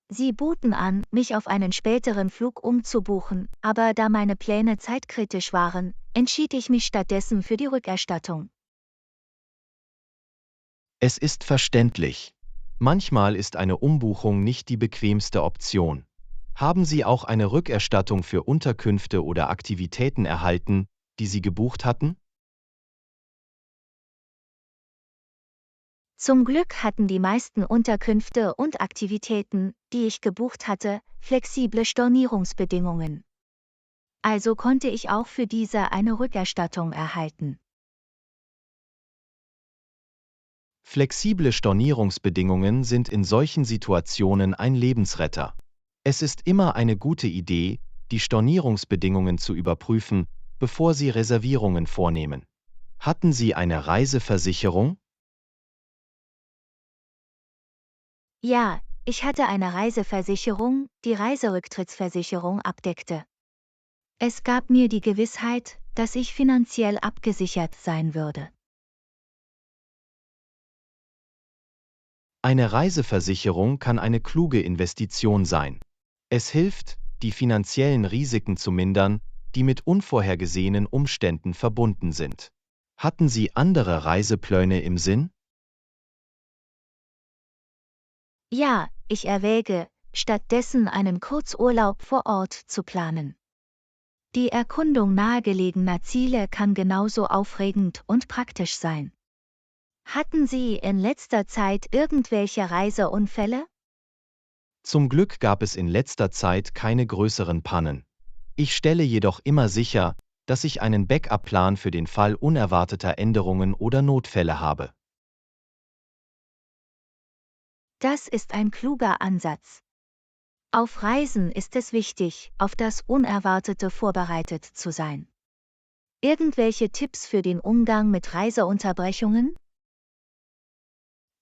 Sie boten an, mich auf einen späteren Flug umzubuchen, aber da meine Pläne zeitkritisch waren, entschied ich mich stattdessen für die Rückerstattung. Es ist verständlich. Manchmal ist eine Umbuchung nicht die bequemste Option. Haben Sie auch eine Rückerstattung für Unterkünfte oder Aktivitäten erhalten, die Sie gebucht hatten? Zum Glück hatten die meisten Unterkünfte und Aktivitäten, die ich gebucht hatte, flexible Stornierungsbedingungen. Also konnte ich auch für diese eine Rückerstattung erhalten. Flexible Stornierungsbedingungen sind in solchen Situationen ein Lebensretter. Es ist immer eine gute Idee, die Stornierungsbedingungen zu überprüfen, bevor Sie Reservierungen vornehmen. Hatten Sie eine Reiseversicherung? Ja, ich hatte eine Reiseversicherung, die Reiserücktrittsversicherung abdeckte. Es gab mir die Gewissheit, dass ich finanziell abgesichert sein würde. Eine Reiseversicherung kann eine kluge Investition sein. Es hilft, die finanziellen Risiken zu mindern, die mit unvorhergesehenen Umständen verbunden sind. Hatten Sie andere Reisepläne im Sinn? Ja, ich erwäge, stattdessen einen Kurzurlaub vor Ort zu planen. Die Erkundung nahegelegener Ziele kann genauso aufregend und praktisch sein. Hatten Sie in letzter Zeit irgendwelche Reiseunfälle? Zum Glück gab es in letzter Zeit keine größeren Pannen. Ich stelle jedoch immer sicher, dass ich einen Backup-Plan für den Fall unerwarteter Änderungen oder Notfälle habe. Das ist ein kluger Ansatz. Auf Reisen ist es wichtig, auf das Unerwartete vorbereitet zu sein. Irgendwelche Tipps für den Umgang mit Reiseunterbrechungen?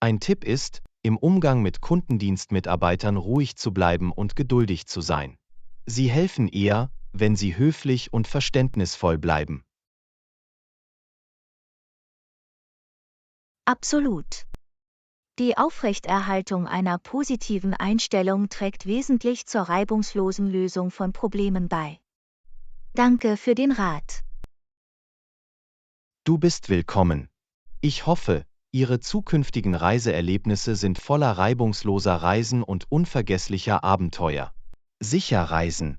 Ein Tipp ist, im Umgang mit Kundendienstmitarbeitern ruhig zu bleiben und geduldig zu sein. Sie helfen eher, wenn Sie höflich und verständnisvoll bleiben. Absolut. Die Aufrechterhaltung einer positiven Einstellung trägt wesentlich zur reibungslosen Lösung von Problemen bei. Danke für den Rat. Du bist willkommen. Ich hoffe, Ihre zukünftigen Reiseerlebnisse sind voller reibungsloser Reisen und unvergesslicher Abenteuer. Sicher reisen.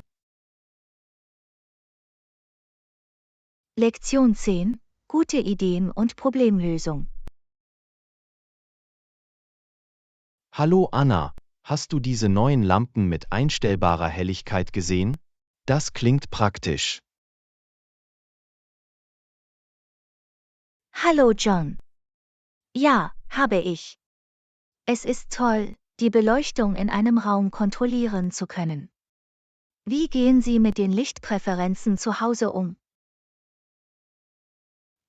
Lektion 10: Gute Ideen und Problemlösung. Hallo Anna, hast du diese neuen Lampen mit einstellbarer Helligkeit gesehen? Das klingt praktisch. Hallo John. Ja, habe ich. Es ist toll, die Beleuchtung in einem Raum kontrollieren zu können. Wie gehen Sie mit den Lichtpräferenzen zu Hause um?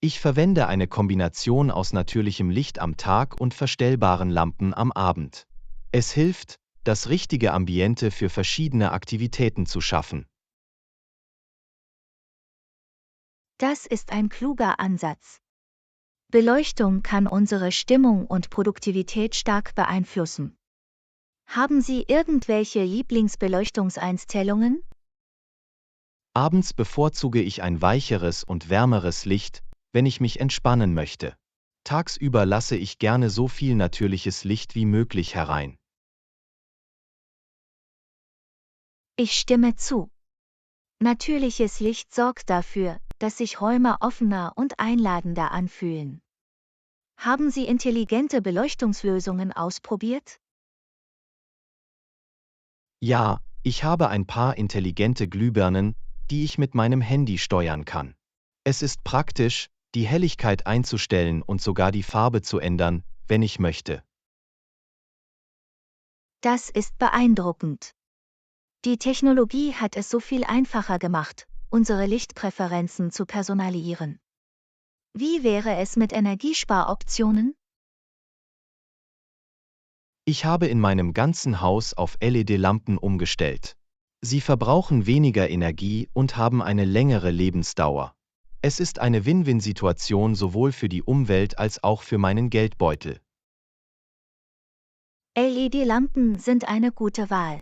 Ich verwende eine Kombination aus natürlichem Licht am Tag und verstellbaren Lampen am Abend. Es hilft, das richtige Ambiente für verschiedene Aktivitäten zu schaffen. Das ist ein kluger Ansatz. Beleuchtung kann unsere Stimmung und Produktivität stark beeinflussen. Haben Sie irgendwelche Lieblingsbeleuchtungseinstellungen? Abends bevorzuge ich ein weicheres und wärmeres Licht, wenn ich mich entspannen möchte. Tagsüber lasse ich gerne so viel natürliches Licht wie möglich herein. Ich stimme zu. Natürliches Licht sorgt dafür, dass sich Räume offener und einladender anfühlen. Haben Sie intelligente Beleuchtungslösungen ausprobiert? Ja, ich habe ein paar intelligente Glühbirnen, die ich mit meinem Handy steuern kann. Es ist praktisch, die Helligkeit einzustellen und sogar die Farbe zu ändern, wenn ich möchte. Das ist beeindruckend. Die Technologie hat es so viel einfacher gemacht, unsere Lichtpräferenzen zu personalisieren. Wie wäre es mit Energiesparoptionen? Ich habe in meinem ganzen Haus auf LED-Lampen umgestellt. Sie verbrauchen weniger Energie und haben eine längere Lebensdauer. Es ist eine Win-Win-Situation sowohl für die Umwelt als auch für meinen Geldbeutel. LED-Lampen sind eine gute Wahl.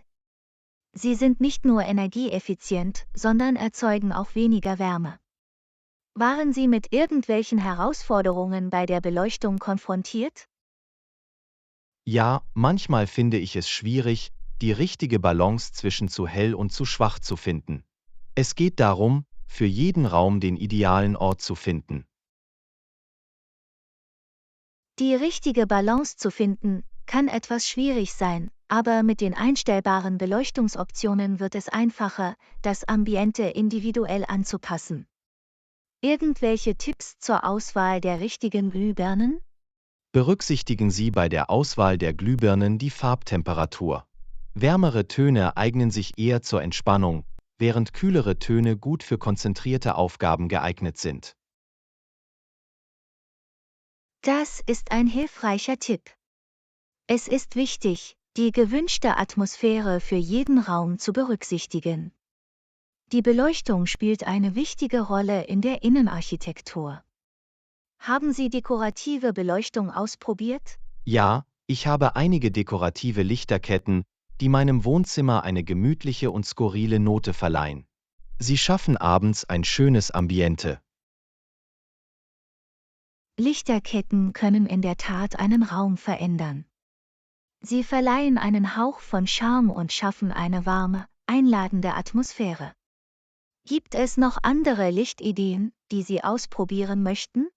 Sie sind nicht nur energieeffizient, sondern erzeugen auch weniger Wärme. Waren Sie mit irgendwelchen Herausforderungen bei der Beleuchtung konfrontiert? Ja, manchmal finde ich es schwierig, die richtige Balance zwischen zu hell und zu schwach zu finden. Es geht darum, für jeden Raum den idealen Ort zu finden. Die richtige Balance zu finden, kann etwas schwierig sein, aber mit den einstellbaren Beleuchtungsoptionen wird es einfacher, das Ambiente individuell anzupassen. Irgendwelche Tipps zur Auswahl der richtigen Glühbirnen? Berücksichtigen Sie bei der Auswahl der Glühbirnen die Farbtemperatur. Wärmere Töne eignen sich eher zur Entspannung, während kühlere Töne gut für konzentrierte Aufgaben geeignet sind. Das ist ein hilfreicher Tipp. Es ist wichtig, die gewünschte Atmosphäre für jeden Raum zu berücksichtigen. Die Beleuchtung spielt eine wichtige Rolle in der Innenarchitektur. Haben Sie dekorative Beleuchtung ausprobiert? Ja, ich habe einige dekorative Lichterketten, die meinem Wohnzimmer eine gemütliche und skurrile Note verleihen. Sie schaffen abends ein schönes Ambiente. Lichterketten können in der Tat einen Raum verändern. Sie verleihen einen Hauch von Charme und schaffen eine warme, einladende Atmosphäre. Gibt es noch andere Lichtideen, die Sie ausprobieren möchten?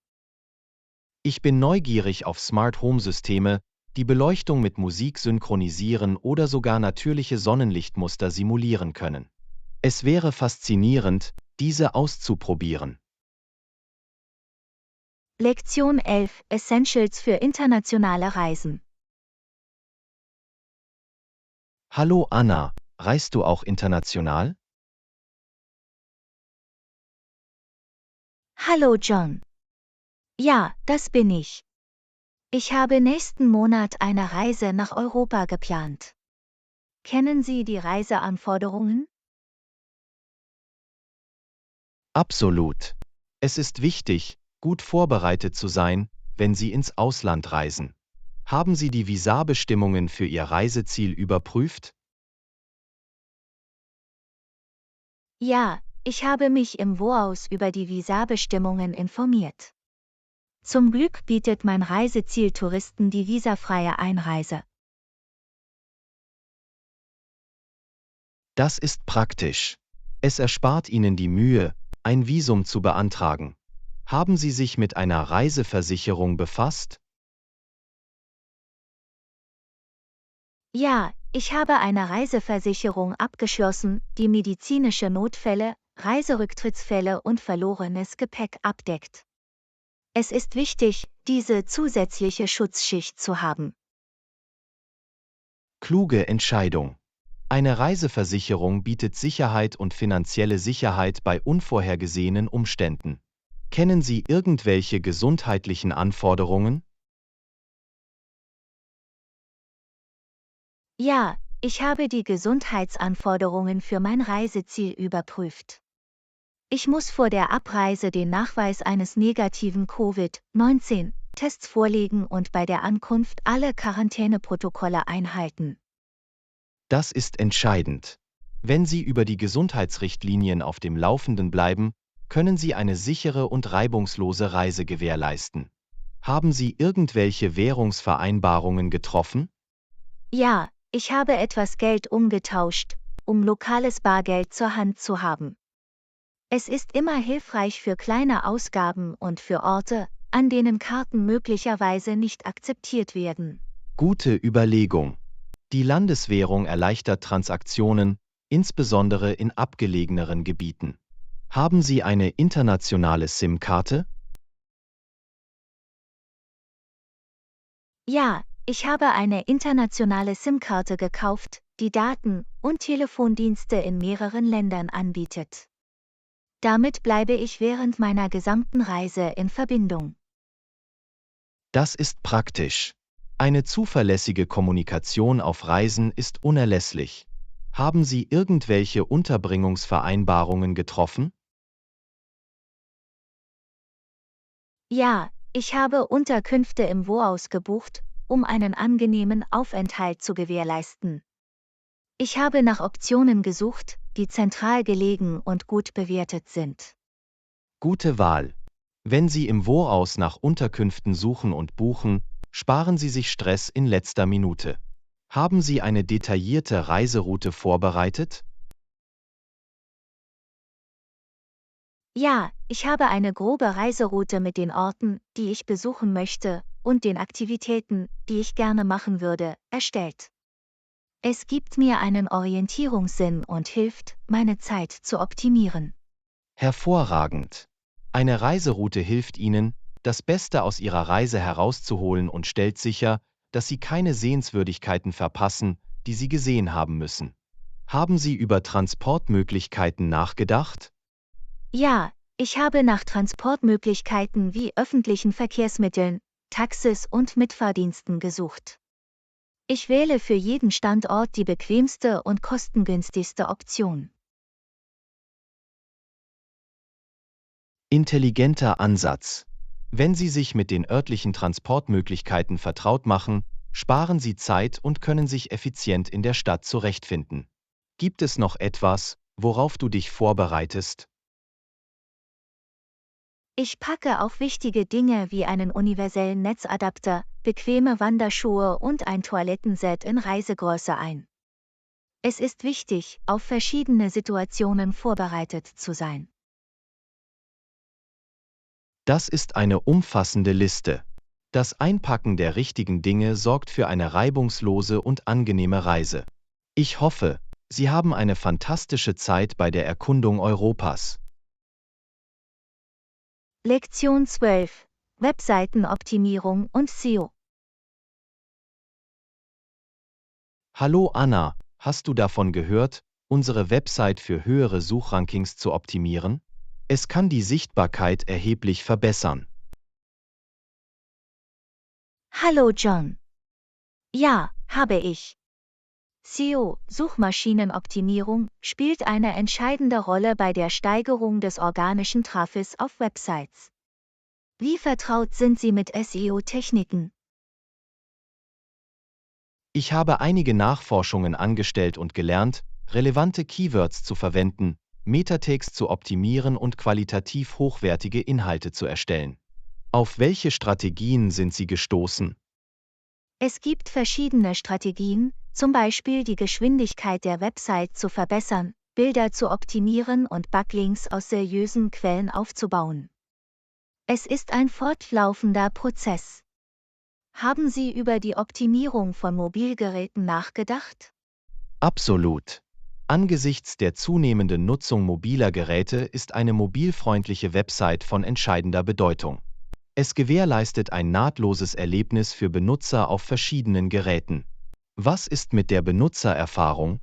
Ich bin neugierig auf Smart Home Systeme, die Beleuchtung mit Musik synchronisieren oder sogar natürliche Sonnenlichtmuster simulieren können. Es wäre faszinierend, diese auszuprobieren. Lektion 11: Essentials für internationale Reisen. Hallo Anna, reist du auch international? Hallo John. Ja, das bin ich. Ich habe nächsten Monat eine Reise nach Europa geplant. Kennen Sie die Reiseanforderungen? Absolut. Es ist wichtig, gut vorbereitet zu sein, wenn Sie ins Ausland reisen. Haben Sie die Visabestimmungen für Ihr Reiseziel überprüft? Ja, ich habe mich im Voraus über die Visabestimmungen informiert. Zum Glück bietet mein Reiseziel Touristen die visafreie Einreise. Das ist praktisch. Es erspart Ihnen die Mühe, ein Visum zu beantragen. Haben Sie sich mit einer Reiseversicherung befasst? Ja, ich habe eine Reiseversicherung abgeschlossen, die medizinische Notfälle, Reiserücktrittsfälle und verlorenes Gepäck abdeckt. Es ist wichtig, diese zusätzliche Schutzschicht zu haben. Kluge Entscheidung. Eine Reiseversicherung bietet Sicherheit und finanzielle Sicherheit bei unvorhergesehenen Umständen. Kennen Sie irgendwelche gesundheitlichen Anforderungen? Ja, ich habe die Gesundheitsanforderungen für mein Reiseziel überprüft. Ich muss vor der Abreise den Nachweis eines negativen Covid-19-Tests vorlegen und bei der Ankunft alle Quarantäneprotokolle einhalten. Das ist entscheidend. Wenn Sie über die Gesundheitsrichtlinien auf dem Laufenden bleiben, können Sie eine sichere und reibungslose Reise gewährleisten. Haben Sie irgendwelche Währungsvereinbarungen getroffen? Ja, ich habe etwas Geld umgetauscht, um lokales Bargeld zur Hand zu haben. Es ist immer hilfreich für kleine Ausgaben und für Orte, an denen Karten möglicherweise nicht akzeptiert werden. Gute Überlegung. Die Landeswährung erleichtert Transaktionen, insbesondere in abgelegeneren Gebieten. Haben Sie eine internationale SIM-Karte? Ja, ich habe eine internationale SIM-Karte gekauft, die Daten- und Telefondienste in mehreren Ländern anbietet. Damit bleibe ich während meiner gesamten Reise in Verbindung. Das ist praktisch. Eine zuverlässige Kommunikation auf Reisen ist unerlässlich. Haben Sie irgendwelche Unterbringungsvereinbarungen getroffen? Ja, ich habe Unterkünfte im Voraus gebucht, um einen angenehmen Aufenthalt zu gewährleisten. Ich habe nach Optionen gesucht, die zentral gelegen und gut bewertet sind. Gute Wahl. Wenn Sie im Voraus nach Unterkünften suchen und buchen, sparen Sie sich Stress in letzter Minute. Haben Sie eine detaillierte Reiseroute vorbereitet? Ja, ich habe eine grobe Reiseroute mit den Orten, die ich besuchen möchte, und den Aktivitäten, die ich gerne machen würde, erstellt. Es gibt mir einen Orientierungssinn und hilft, meine Zeit zu optimieren. Hervorragend. Eine Reiseroute hilft Ihnen, das Beste aus Ihrer Reise herauszuholen und stellt sicher, dass Sie keine Sehenswürdigkeiten verpassen, die Sie gesehen haben müssen. Haben Sie über Transportmöglichkeiten nachgedacht? Ja, ich habe nach Transportmöglichkeiten wie öffentlichen Verkehrsmitteln, Taxis und Mitfahrdiensten gesucht. Ich wähle für jeden Standort die bequemste und kostengünstigste Option. Intelligenter Ansatz. Wenn Sie sich mit den örtlichen Transportmöglichkeiten vertraut machen, sparen Sie Zeit und können sich effizient in der Stadt zurechtfinden. Gibt es noch etwas, worauf du dich vorbereitest? Ich packe auch wichtige Dinge wie einen universellen Netzadapter, bequeme Wanderschuhe und ein Toilettenset in Reisegröße ein. Es ist wichtig, auf verschiedene Situationen vorbereitet zu sein. Das ist eine umfassende Liste. Das Einpacken der richtigen Dinge sorgt für eine reibungslose und angenehme Reise. Ich hoffe, Sie haben eine fantastische Zeit bei der Erkundung Europas. Lektion 12. Webseitenoptimierung und SEO. Hallo Anna, hast du davon gehört, unsere Website für höhere Suchrankings zu optimieren? Es kann die Sichtbarkeit erheblich verbessern. Hallo John. Ja, habe ich. SEO, Suchmaschinenoptimierung, spielt eine entscheidende Rolle bei der Steigerung des organischen Traffics auf Websites. Wie vertraut sind Sie mit SEO-Techniken? Ich habe einige Nachforschungen angestellt und gelernt, relevante Keywords zu verwenden, Metatext zu optimieren und qualitativ hochwertige Inhalte zu erstellen. Auf welche Strategien sind Sie gestoßen? Es gibt verschiedene Strategien, zum Beispiel die Geschwindigkeit der Website zu verbessern, Bilder zu optimieren und Backlinks aus seriösen Quellen aufzubauen. Es ist ein fortlaufender Prozess. Haben Sie über die Optimierung von Mobilgeräten nachgedacht? Absolut. Angesichts der zunehmenden Nutzung mobiler Geräte ist eine mobilfreundliche Website von entscheidender Bedeutung. Es gewährleistet ein nahtloses Erlebnis für Benutzer auf verschiedenen Geräten. Was ist mit der Benutzererfahrung?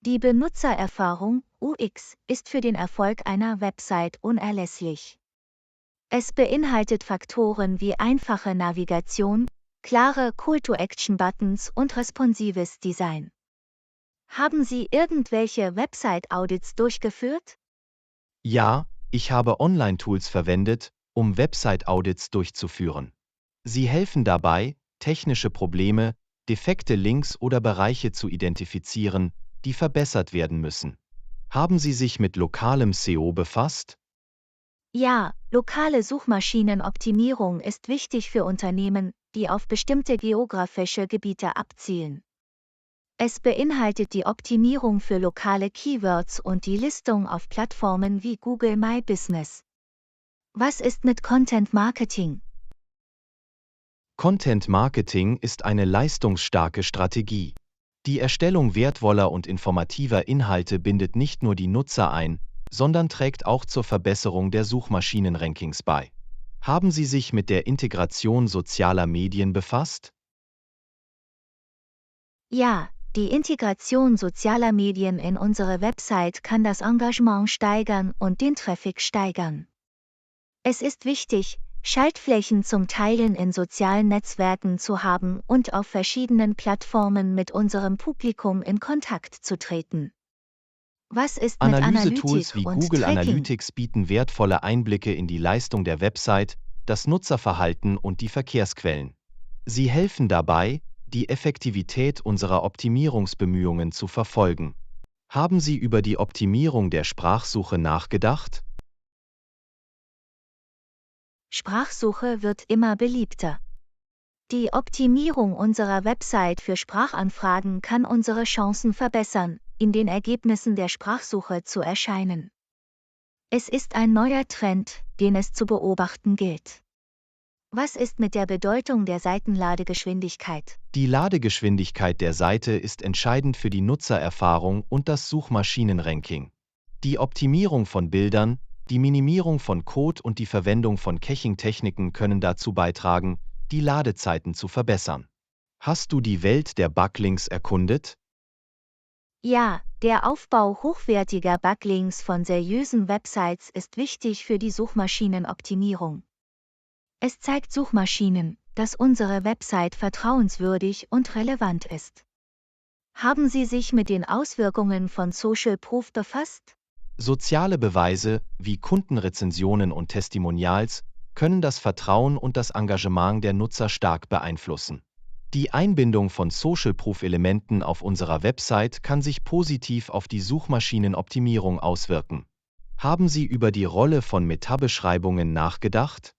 Die Benutzererfahrung (UX) ist für den Erfolg einer Website unerlässlich. Es beinhaltet Faktoren wie einfache Navigation, klare Call-to-Action-Buttons und responsives Design. Haben Sie irgendwelche Website-Audits durchgeführt? Ja, ich habe Online-Tools verwendet, um Website-Audits durchzuführen. Sie helfen dabei, technische Probleme, defekte Links oder Bereiche zu identifizieren, die verbessert werden müssen. Haben Sie sich mit lokalem SEO befasst? Ja, lokale Suchmaschinenoptimierung ist wichtig für Unternehmen, die auf bestimmte geografische Gebiete abzielen. Es beinhaltet die Optimierung für lokale Keywords und die Listung auf Plattformen wie Google My Business. Was ist mit Content Marketing? Content Marketing ist eine leistungsstarke Strategie. Die Erstellung wertvoller und informativer Inhalte bindet nicht nur die Nutzer ein, sondern trägt auch zur Verbesserung der Suchmaschinenrankings bei. Haben Sie sich mit der Integration sozialer Medien befasst? Ja, die Integration sozialer Medien in unsere Website kann das Engagement steigern und den Traffic steigern. Es ist wichtig, Schaltflächen zum Teilen in sozialen Netzwerken zu haben und auf verschiedenen Plattformen mit unserem Publikum in Kontakt zu treten. Was ist mit Analysetools Analytik wie und Google Tracking? Analytics bieten wertvolle Einblicke in die Leistung der Website, das Nutzerverhalten und die Verkehrsquellen. Sie helfen dabei, die Effektivität unserer Optimierungsbemühungen zu verfolgen. Haben Sie über die Optimierung der Sprachsuche nachgedacht? Sprachsuche wird immer beliebter. Die Optimierung unserer Website für Sprachanfragen kann unsere Chancen verbessern, in den Ergebnissen der Sprachsuche zu erscheinen. Es ist ein neuer Trend, den es zu beobachten gilt. Was ist mit der Bedeutung der Seitenladegeschwindigkeit? Die Ladegeschwindigkeit der Seite ist entscheidend für die Nutzererfahrung und das Suchmaschinenranking. Die Optimierung von Bildern, die Minimierung von Code und die Verwendung von Caching-Techniken können dazu beitragen, die Ladezeiten zu verbessern. Hast du die Welt der Backlinks erkundet? Ja, der Aufbau hochwertiger Backlinks von seriösen Websites ist wichtig für die Suchmaschinenoptimierung. Es zeigt Suchmaschinen, dass unsere Website vertrauenswürdig und relevant ist. Haben Sie sich mit den Auswirkungen von Social Proof befasst? Soziale Beweise wie Kundenrezensionen und Testimonials können das Vertrauen und das Engagement der Nutzer stark beeinflussen. Die Einbindung von Social Proof-Elementen auf unserer Website kann sich positiv auf die Suchmaschinenoptimierung auswirken. Haben Sie über die Rolle von Metabeschreibungen nachgedacht?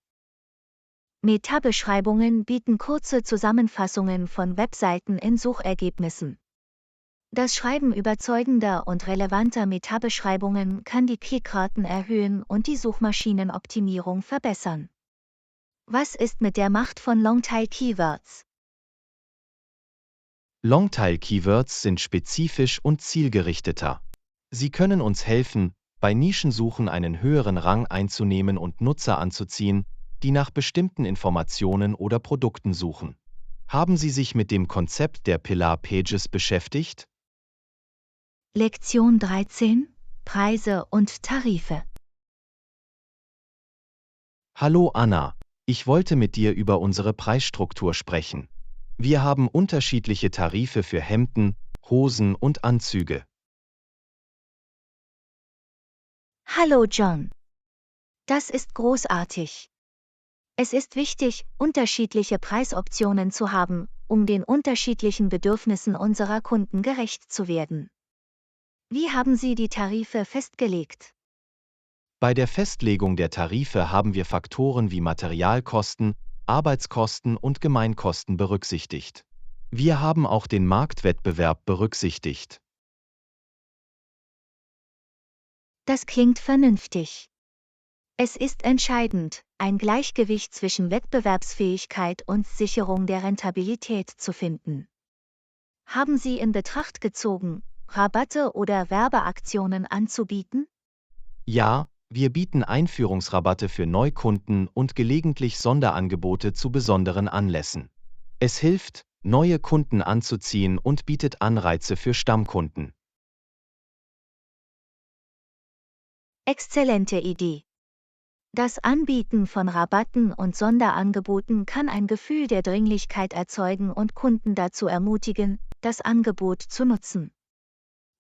Metabeschreibungen bieten kurze Zusammenfassungen von Webseiten in Suchergebnissen. Das Schreiben überzeugender und relevanter Metabeschreibungen kann die Klickraten erhöhen und die Suchmaschinenoptimierung verbessern. Was ist mit der Macht von Longtail-Keywords? Longtail-Keywords sind spezifisch und zielgerichteter. Sie können uns helfen, bei Nischensuchen einen höheren Rang einzunehmen und Nutzer anzuziehen, die nach bestimmten Informationen oder Produkten suchen. Haben Sie sich mit dem Konzept der Pillar Pages beschäftigt? Lektion 13: Preise und Tarife. Hallo Anna, ich wollte mit dir über unsere Preisstruktur sprechen. Wir haben unterschiedliche Tarife für Hemden, Hosen und Anzüge. Hallo John. Das ist großartig. Es ist wichtig, unterschiedliche Preisoptionen zu haben, um den unterschiedlichen Bedürfnissen unserer Kunden gerecht zu werden. Wie haben Sie die Tarife festgelegt? Bei der Festlegung der Tarife haben wir Faktoren wie Materialkosten, Arbeitskosten und Gemeinkosten berücksichtigt. Wir haben auch den Marktwettbewerb berücksichtigt. Das klingt vernünftig. Es ist entscheidend, ein Gleichgewicht zwischen Wettbewerbsfähigkeit und Sicherung der Rentabilität zu finden. Haben Sie in Betracht gezogen, Rabatte oder Werbeaktionen anzubieten? Ja, wir bieten Einführungsrabatte für Neukunden und gelegentlich Sonderangebote zu besonderen Anlässen. Es hilft, neue Kunden anzuziehen und bietet Anreize für Stammkunden. Exzellente Idee. Das Anbieten von Rabatten und Sonderangeboten kann ein Gefühl der Dringlichkeit erzeugen und Kunden dazu ermutigen, das Angebot zu nutzen.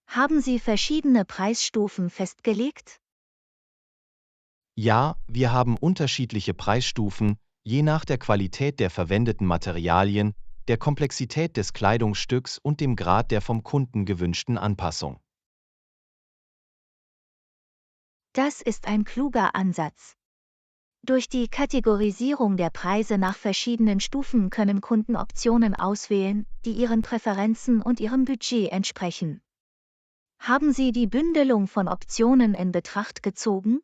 Haben Sie verschiedene Preisstufen festgelegt? Ja, wir haben unterschiedliche Preisstufen, je nach der Qualität der verwendeten Materialien, der Komplexität des Kleidungsstücks und dem Grad der vom Kunden gewünschten Anpassung. Das ist ein kluger Ansatz. Durch die Kategorisierung der Preise nach verschiedenen Stufen können Kunden Optionen auswählen, die ihren Präferenzen und ihrem Budget entsprechen. Haben Sie die Bündelung von Optionen in Betracht gezogen?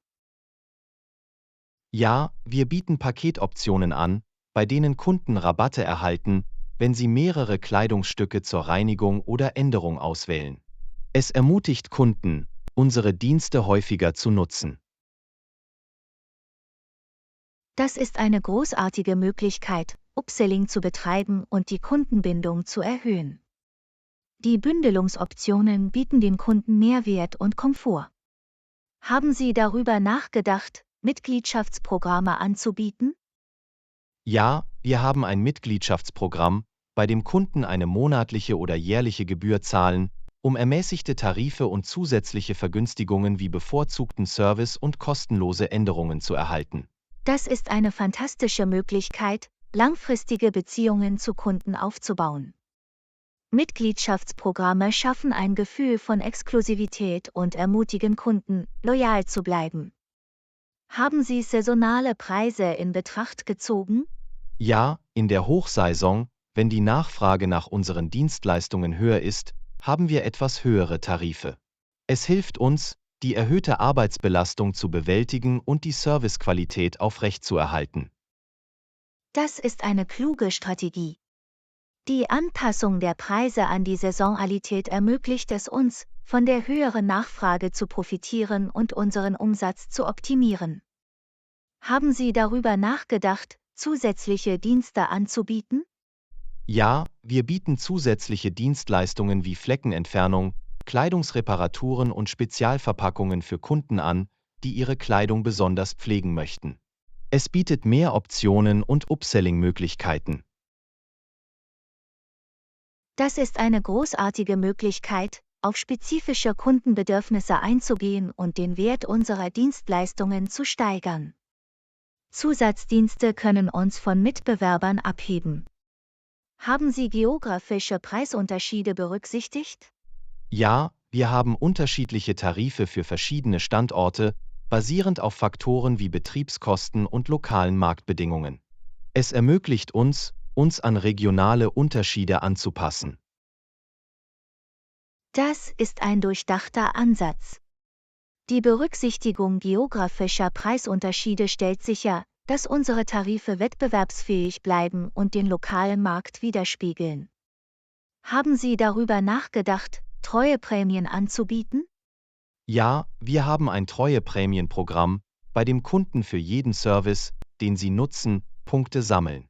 Ja, wir bieten Paketoptionen an, bei denen Kunden Rabatte erhalten, wenn sie mehrere Kleidungsstücke zur Reinigung oder Änderung auswählen. Es ermutigt Kunden, unsere Dienste häufiger zu nutzen. Das ist eine großartige Möglichkeit, Upselling zu betreiben und die Kundenbindung zu erhöhen. Die Bündelungsoptionen bieten dem Kunden Mehrwert und Komfort. Haben Sie darüber nachgedacht, Mitgliedschaftsprogramme anzubieten? Ja, wir haben ein Mitgliedschaftsprogramm, bei dem Kunden eine monatliche oder jährliche Gebühr zahlen, um ermäßigte Tarife und zusätzliche Vergünstigungen wie bevorzugten Service und kostenlose Änderungen zu erhalten. Das ist eine fantastische Möglichkeit, langfristige Beziehungen zu Kunden aufzubauen. Mitgliedschaftsprogramme schaffen ein Gefühl von Exklusivität und ermutigen Kunden, loyal zu bleiben. Haben Sie saisonale Preise in Betracht gezogen? Ja, in der Hochsaison, wenn die Nachfrage nach unseren Dienstleistungen höher ist, haben wir etwas höhere Tarife. Es hilft uns, die erhöhte Arbeitsbelastung zu bewältigen und die Servicequalität aufrechtzuerhalten. Das ist eine kluge Strategie. Die Anpassung der Preise an die Saisonalität ermöglicht es uns, von der höheren Nachfrage zu profitieren und unseren Umsatz zu optimieren. Haben Sie darüber nachgedacht, zusätzliche Dienste anzubieten? Ja, wir bieten zusätzliche Dienstleistungen wie Fleckenentfernung, Kleidungsreparaturen und Spezialverpackungen für Kunden an, die ihre Kleidung besonders pflegen möchten. Es bietet mehr Optionen und Upselling-Möglichkeiten. Das ist eine großartige Möglichkeit, auf spezifische Kundenbedürfnisse einzugehen und den Wert unserer Dienstleistungen zu steigern. Zusatzdienste können uns von Mitbewerbern abheben. Haben Sie geografische Preisunterschiede berücksichtigt? Ja, wir haben unterschiedliche Tarife für verschiedene Standorte, basierend auf Faktoren wie Betriebskosten und lokalen Marktbedingungen. Es ermöglicht uns an regionale Unterschiede anzupassen. Das ist ein durchdachter Ansatz. Die Berücksichtigung geografischer Preisunterschiede stellt sicher, dass unsere Tarife wettbewerbsfähig bleiben und den lokalen Markt widerspiegeln. Haben Sie darüber nachgedacht, Treueprämien anzubieten? Ja, wir haben ein Treueprämienprogramm, bei dem Kunden für jeden Service, den sie nutzen, Punkte sammeln.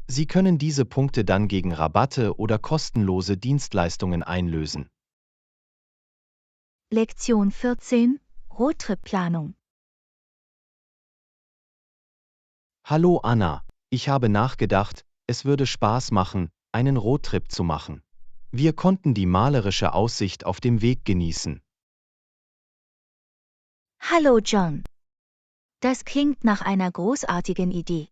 Sie können diese Punkte dann gegen Rabatte oder kostenlose Dienstleistungen einlösen. Lektion 14: Roadtrip-Planung. Hallo Anna, ich habe nachgedacht, es würde Spaß machen, einen Roadtrip zu machen. Wir konnten die malerische Aussicht auf dem Weg genießen. Hallo John. Das klingt nach einer großartigen Idee.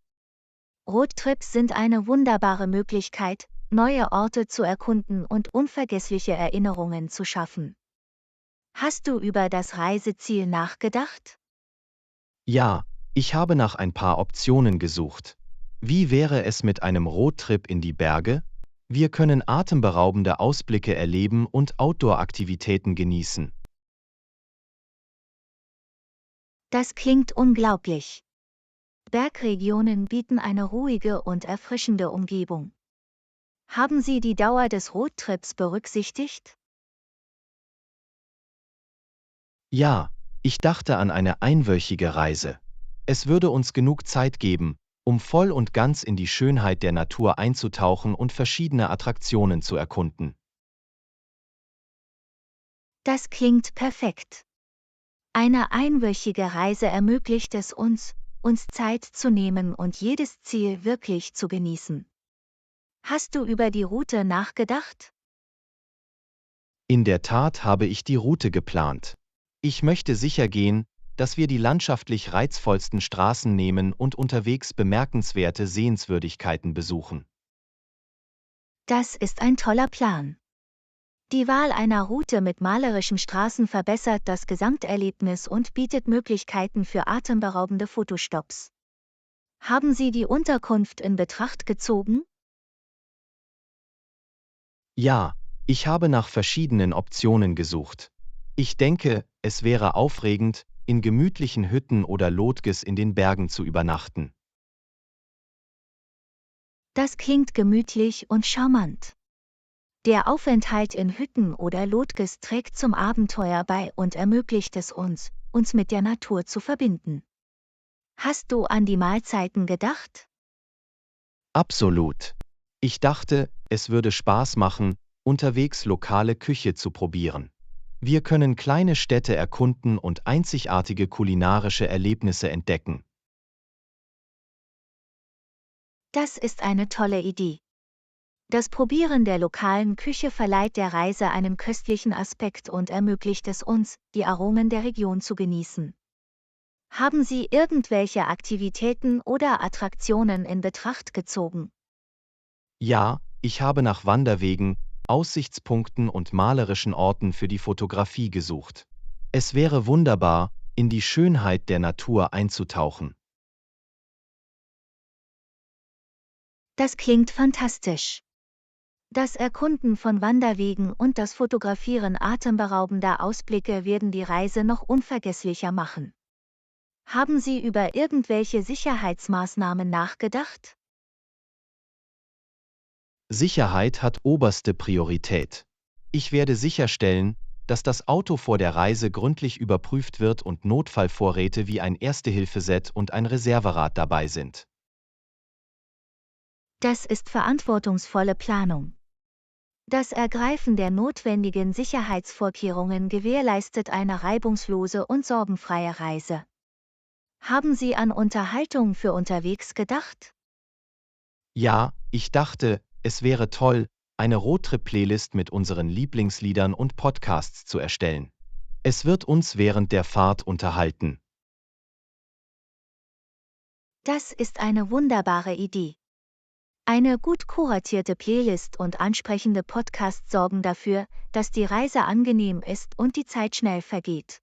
Roadtrips sind eine wunderbare Möglichkeit, neue Orte zu erkunden und unvergessliche Erinnerungen zu schaffen. Hast du über das Reiseziel nachgedacht? Ja, ich habe nach ein paar Optionen gesucht. Wie wäre es mit einem Roadtrip in die Berge? Wir können atemberaubende Ausblicke erleben und Outdoor-Aktivitäten genießen. Das klingt unglaublich. Bergregionen bieten eine ruhige und erfrischende Umgebung. Haben Sie die Dauer des Roadtrips berücksichtigt? Ja, ich dachte an eine einwöchige Reise. Es würde uns genug Zeit geben, um voll und ganz in die Schönheit der Natur einzutauchen und verschiedene Attraktionen zu erkunden. Das klingt perfekt. Eine einwöchige Reise ermöglicht es uns Zeit zu nehmen und jedes Ziel wirklich zu genießen. Hast du über die Route nachgedacht? In der Tat habe ich die Route geplant. Ich möchte sicher gehen, dass wir die landschaftlich reizvollsten Straßen nehmen und unterwegs bemerkenswerte Sehenswürdigkeiten besuchen. Das ist ein toller Plan. Die Wahl einer Route mit malerischen Straßen verbessert das Gesamterlebnis und bietet Möglichkeiten für atemberaubende Fotostops. Haben Sie die Unterkunft in Betracht gezogen? Ja, ich habe nach verschiedenen Optionen gesucht. Ich denke, es wäre aufregend, in gemütlichen Hütten oder Lodges in den Bergen zu übernachten. Das klingt gemütlich und charmant. Der Aufenthalt in Hütten oder Lodges trägt zum Abenteuer bei und ermöglicht es uns mit der Natur zu verbinden. Hast du an die Mahlzeiten gedacht? Absolut. Ich dachte, es würde Spaß machen, unterwegs lokale Küche zu probieren. Wir können kleine Städte erkunden und einzigartige kulinarische Erlebnisse entdecken. Das ist eine tolle Idee. Das Probieren der lokalen Küche verleiht der Reise einen köstlichen Aspekt und ermöglicht es uns, die Aromen der Region zu genießen. Haben Sie irgendwelche Aktivitäten oder Attraktionen in Betracht gezogen? Ja, ich habe nach Wanderwegen, Aussichtspunkten und malerischen Orten für die Fotografie gesucht. Es wäre wunderbar, in die Schönheit der Natur einzutauchen. Das klingt fantastisch. Das Erkunden von Wanderwegen und das Fotografieren atemberaubender Ausblicke werden die Reise noch unvergesslicher machen. Haben Sie über irgendwelche Sicherheitsmaßnahmen nachgedacht? Sicherheit hat oberste Priorität. Ich werde sicherstellen, dass das Auto vor der Reise gründlich überprüft wird und Notfallvorräte wie ein Erste-Hilfe-Set und ein Reserverad dabei sind. Das ist verantwortungsvolle Planung. Das Ergreifen der notwendigen Sicherheitsvorkehrungen gewährleistet eine reibungslose und sorgenfreie Reise. Haben Sie an Unterhaltung für unterwegs gedacht? Ja, ich dachte, es wäre toll, eine Roadtrip-Playlist mit unseren Lieblingsliedern und Podcasts zu erstellen. Es wird uns während der Fahrt unterhalten. Das ist eine wunderbare Idee. Eine gut kuratierte Playlist und ansprechende Podcasts sorgen dafür, dass die Reise angenehm ist und die Zeit schnell vergeht.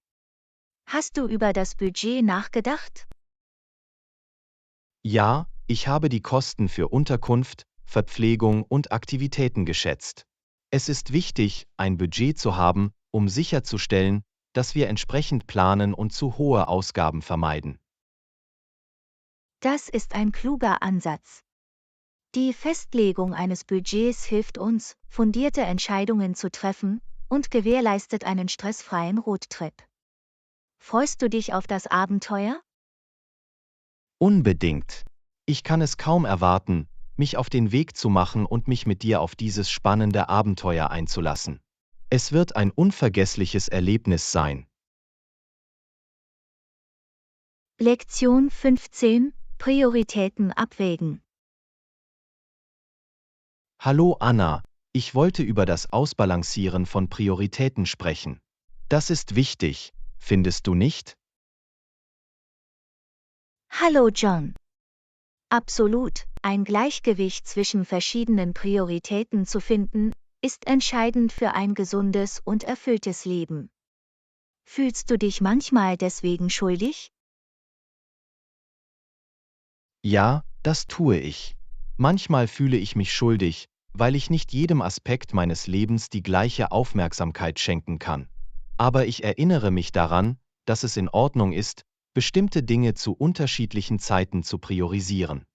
Hast du über das Budget nachgedacht? Ja, ich habe die Kosten für Unterkunft, Verpflegung und Aktivitäten geschätzt. Es ist wichtig, ein Budget zu haben, um sicherzustellen, dass wir entsprechend planen und zu hohe Ausgaben vermeiden. Das ist ein kluger Ansatz. Die Festlegung eines Budgets hilft uns, fundierte Entscheidungen zu treffen und gewährleistet einen stressfreien Roadtrip. Freust du dich auf das Abenteuer? Unbedingt. Ich kann es kaum erwarten, mich auf den Weg zu machen und mich mit dir auf dieses spannende Abenteuer einzulassen. Es wird ein unvergessliches Erlebnis sein. Lektion 15: Prioritäten abwägen. Hallo Anna, ich wollte über das Ausbalancieren von Prioritäten sprechen. Das ist wichtig, findest du nicht? Hallo John. Absolut, ein Gleichgewicht zwischen verschiedenen Prioritäten zu finden, ist entscheidend für ein gesundes und erfülltes Leben. Fühlst du dich manchmal deswegen schuldig? Ja, das tue ich. Manchmal fühle ich mich schuldig, weil ich nicht jedem Aspekt meines Lebens die gleiche Aufmerksamkeit schenken kann. Aber ich erinnere mich daran, dass es in Ordnung ist, bestimmte Dinge zu unterschiedlichen Zeiten zu priorisieren.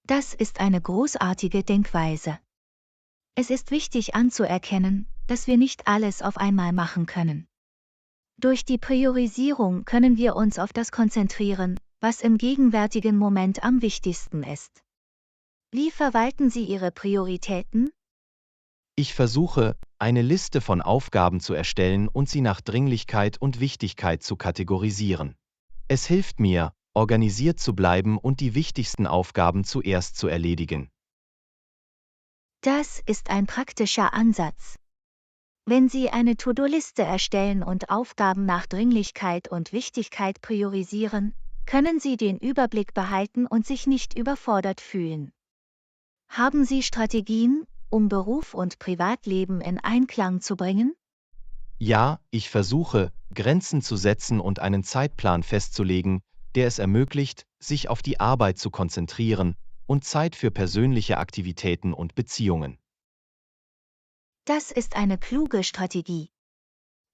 Das ist eine großartige Denkweise. Es ist wichtig anzuerkennen, dass wir nicht alles auf einmal machen können. Durch die Priorisierung können wir uns auf das konzentrieren, was im gegenwärtigen Moment am wichtigsten ist. Wie verwalten Sie Ihre Prioritäten? Ich versuche, eine Liste von Aufgaben zu erstellen und sie nach Dringlichkeit und Wichtigkeit zu kategorisieren. Es hilft mir, organisiert zu bleiben und die wichtigsten Aufgaben zuerst zu erledigen. Das ist ein praktischer Ansatz. Wenn Sie eine To-Do-Liste erstellen und Aufgaben nach Dringlichkeit und Wichtigkeit priorisieren, können Sie den Überblick behalten und sich nicht überfordert fühlen. Haben Sie Strategien, um Beruf und Privatleben in Einklang zu bringen? Ja, ich versuche, Grenzen zu setzen und einen Zeitplan festzulegen, der es ermöglicht, sich auf die Arbeit zu konzentrieren und Zeit für persönliche Aktivitäten und Beziehungen. Das ist eine kluge Strategie.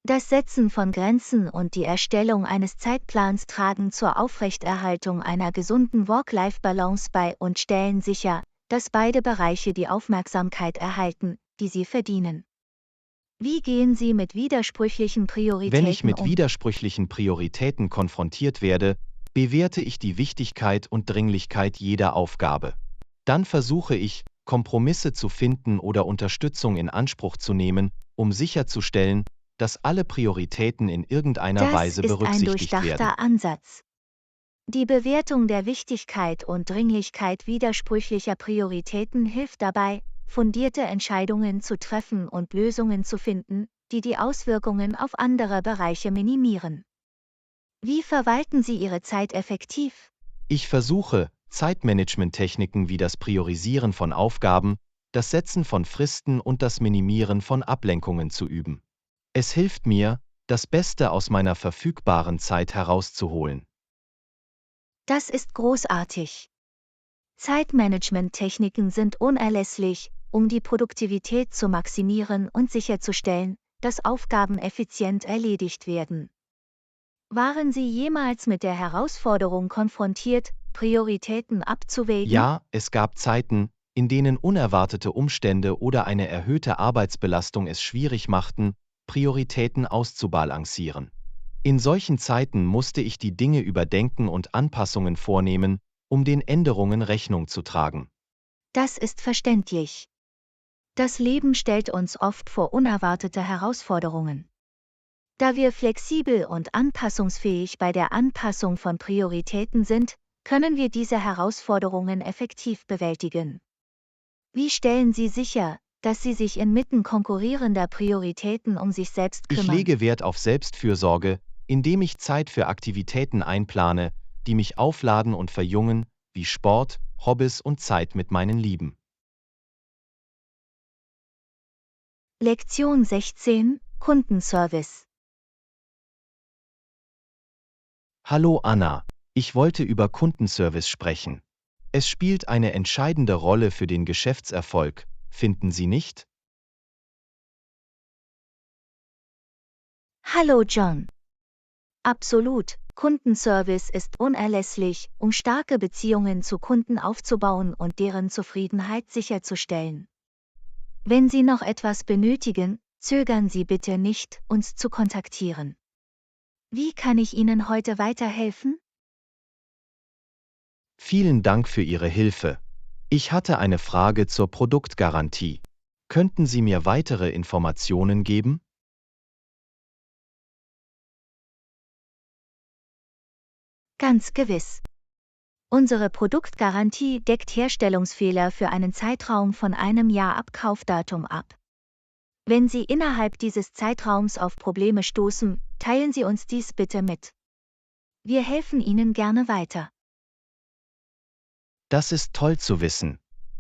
Das Setzen von Grenzen und die Erstellung eines Zeitplans tragen zur Aufrechterhaltung einer gesunden Work-Life-Balance bei und stellen sicher, dass beide Bereiche die Aufmerksamkeit erhalten, die sie verdienen. Wie gehen Sie mit widersprüchlichen Wenn ich Prioritäten mit um? widersprüchlichen Prioritäten konfrontiert werde, bewerte ich die Wichtigkeit und Dringlichkeit jeder Aufgabe. Dann versuche ich, Kompromisse zu finden oder Unterstützung in Anspruch zu nehmen, um sicherzustellen, dass alle Prioritäten in irgendeiner Das Weise ist ein berücksichtigt werden. durchdachter Ansatz. Die Bewertung der Wichtigkeit und Dringlichkeit widersprüchlicher Prioritäten hilft dabei, fundierte Entscheidungen zu treffen und Lösungen zu finden, die die Auswirkungen auf andere Bereiche minimieren. Wie verwalten Sie Ihre Zeit effektiv? Ich versuche, Zeitmanagement-Techniken wie das Priorisieren von Aufgaben, das Setzen von Fristen und das Minimieren von Ablenkungen zu üben. Es hilft mir, das Beste aus meiner verfügbaren Zeit herauszuholen. Das ist großartig. Zeitmanagement-Techniken sind unerlässlich, um die Produktivität zu maximieren und sicherzustellen, dass Aufgaben effizient erledigt werden. Waren Sie jemals mit der Herausforderung konfrontiert, Prioritäten abzuwägen? Ja, es gab Zeiten, in denen unerwartete Umstände oder eine erhöhte Arbeitsbelastung es schwierig machten, Prioritäten auszubalancieren. In solchen Zeiten musste ich die Dinge überdenken und Anpassungen vornehmen, um den Änderungen Rechnung zu tragen. Das ist verständlich. Das Leben stellt uns oft vor unerwartete Herausforderungen. Da wir flexibel und anpassungsfähig bei der Anpassung von Prioritäten sind, können wir diese Herausforderungen effektiv bewältigen. Wie stellen Sie sicher, dass Sie sich inmitten konkurrierender Prioritäten um sich selbst Ich kümmern? lege Wert auf Selbstfürsorge, indem ich Zeit für Aktivitäten einplane, die mich aufladen und verjüngen, wie Sport, Hobbys und Zeit mit meinen Lieben. Lektion 16: Kundenservice. Hallo Anna, ich wollte über Kundenservice sprechen. Es spielt eine entscheidende Rolle für den Geschäftserfolg, finden Sie nicht? Hallo John. Absolut, Kundenservice ist unerlässlich, um starke Beziehungen zu Kunden aufzubauen und deren Zufriedenheit sicherzustellen. Wenn Sie noch etwas benötigen, zögern Sie bitte nicht, uns zu kontaktieren. Wie kann ich Ihnen heute weiterhelfen? Vielen Dank für Ihre Hilfe. Ich hatte eine Frage zur Produktgarantie. Könnten Sie mir weitere Informationen geben? Ganz gewiss. Unsere Produktgarantie deckt Herstellungsfehler für einen Zeitraum von einem Jahr ab Kaufdatum ab. Wenn Sie innerhalb dieses Zeitraums auf Probleme stoßen, teilen Sie uns dies bitte mit. Wir helfen Ihnen gerne weiter. Das ist toll zu wissen.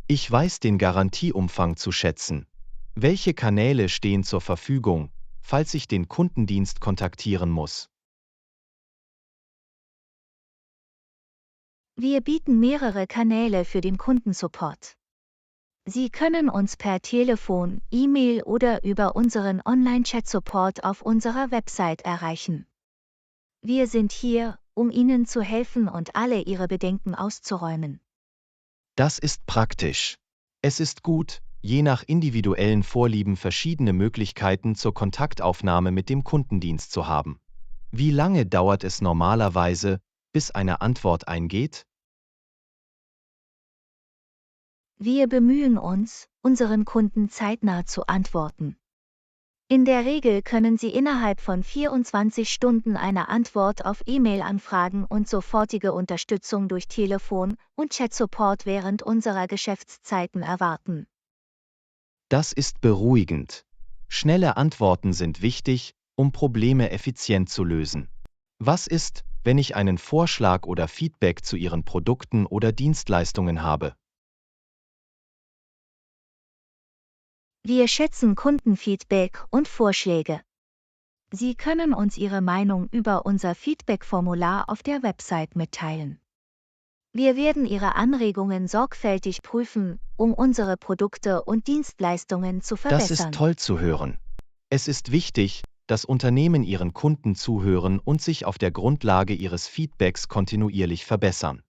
Ich weiß den Garantieumfang zu schätzen. Welche Kanäle stehen zur Verfügung, falls ich den Kundendienst kontaktieren muss? Wir bieten mehrere Kanäle für den Kundensupport. Sie können uns per Telefon, E-Mail oder über unseren Online-Chat-Support auf unserer Website erreichen. Wir sind hier, um Ihnen zu helfen und alle Ihre Bedenken auszuräumen. Das ist praktisch. Es ist gut, je nach individuellen Vorlieben verschiedene Möglichkeiten zur Kontaktaufnahme mit dem Kundendienst zu haben. Wie lange dauert es normalerweise, bis eine Antwort eingeht? Wir bemühen uns, unseren Kunden zeitnah zu antworten. In der Regel können Sie innerhalb von 24 Stunden eine Antwort auf E-Mail-Anfragen und sofortige Unterstützung durch Telefon- und Chat-Support während unserer Geschäftszeiten erwarten. Das ist beruhigend. Schnelle Antworten sind wichtig, um Probleme effizient zu lösen. Was ist, wenn ich einen Vorschlag oder Feedback zu Ihren Produkten oder Dienstleistungen habe? Wir schätzen Kundenfeedback und Vorschläge. Sie können uns Ihre Meinung über unser Feedback-Formular auf der Website mitteilen. Wir werden Ihre Anregungen sorgfältig prüfen, um unsere Produkte und Dienstleistungen zu Das ist verbessern. toll zu hören. Es ist wichtig, dass Unternehmen ihren Kunden zuhören und sich auf der Grundlage ihres Feedbacks kontinuierlich verbessern.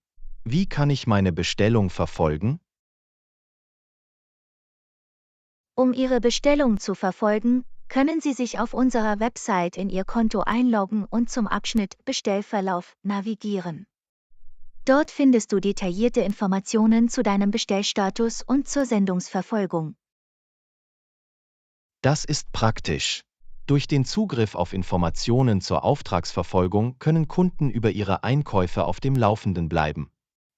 Wie kann ich meine Bestellung verfolgen? Um Ihre Bestellung zu verfolgen, können Sie sich auf unserer Website in Ihr Konto einloggen und zum Abschnitt Bestellverlauf navigieren. Dort findest du detaillierte Informationen zu deinem Bestellstatus und zur Sendungsverfolgung. Das ist praktisch. Durch den Zugriff auf Informationen zur Auftragsverfolgung können Kunden über ihre Einkäufe auf dem Laufenden bleiben.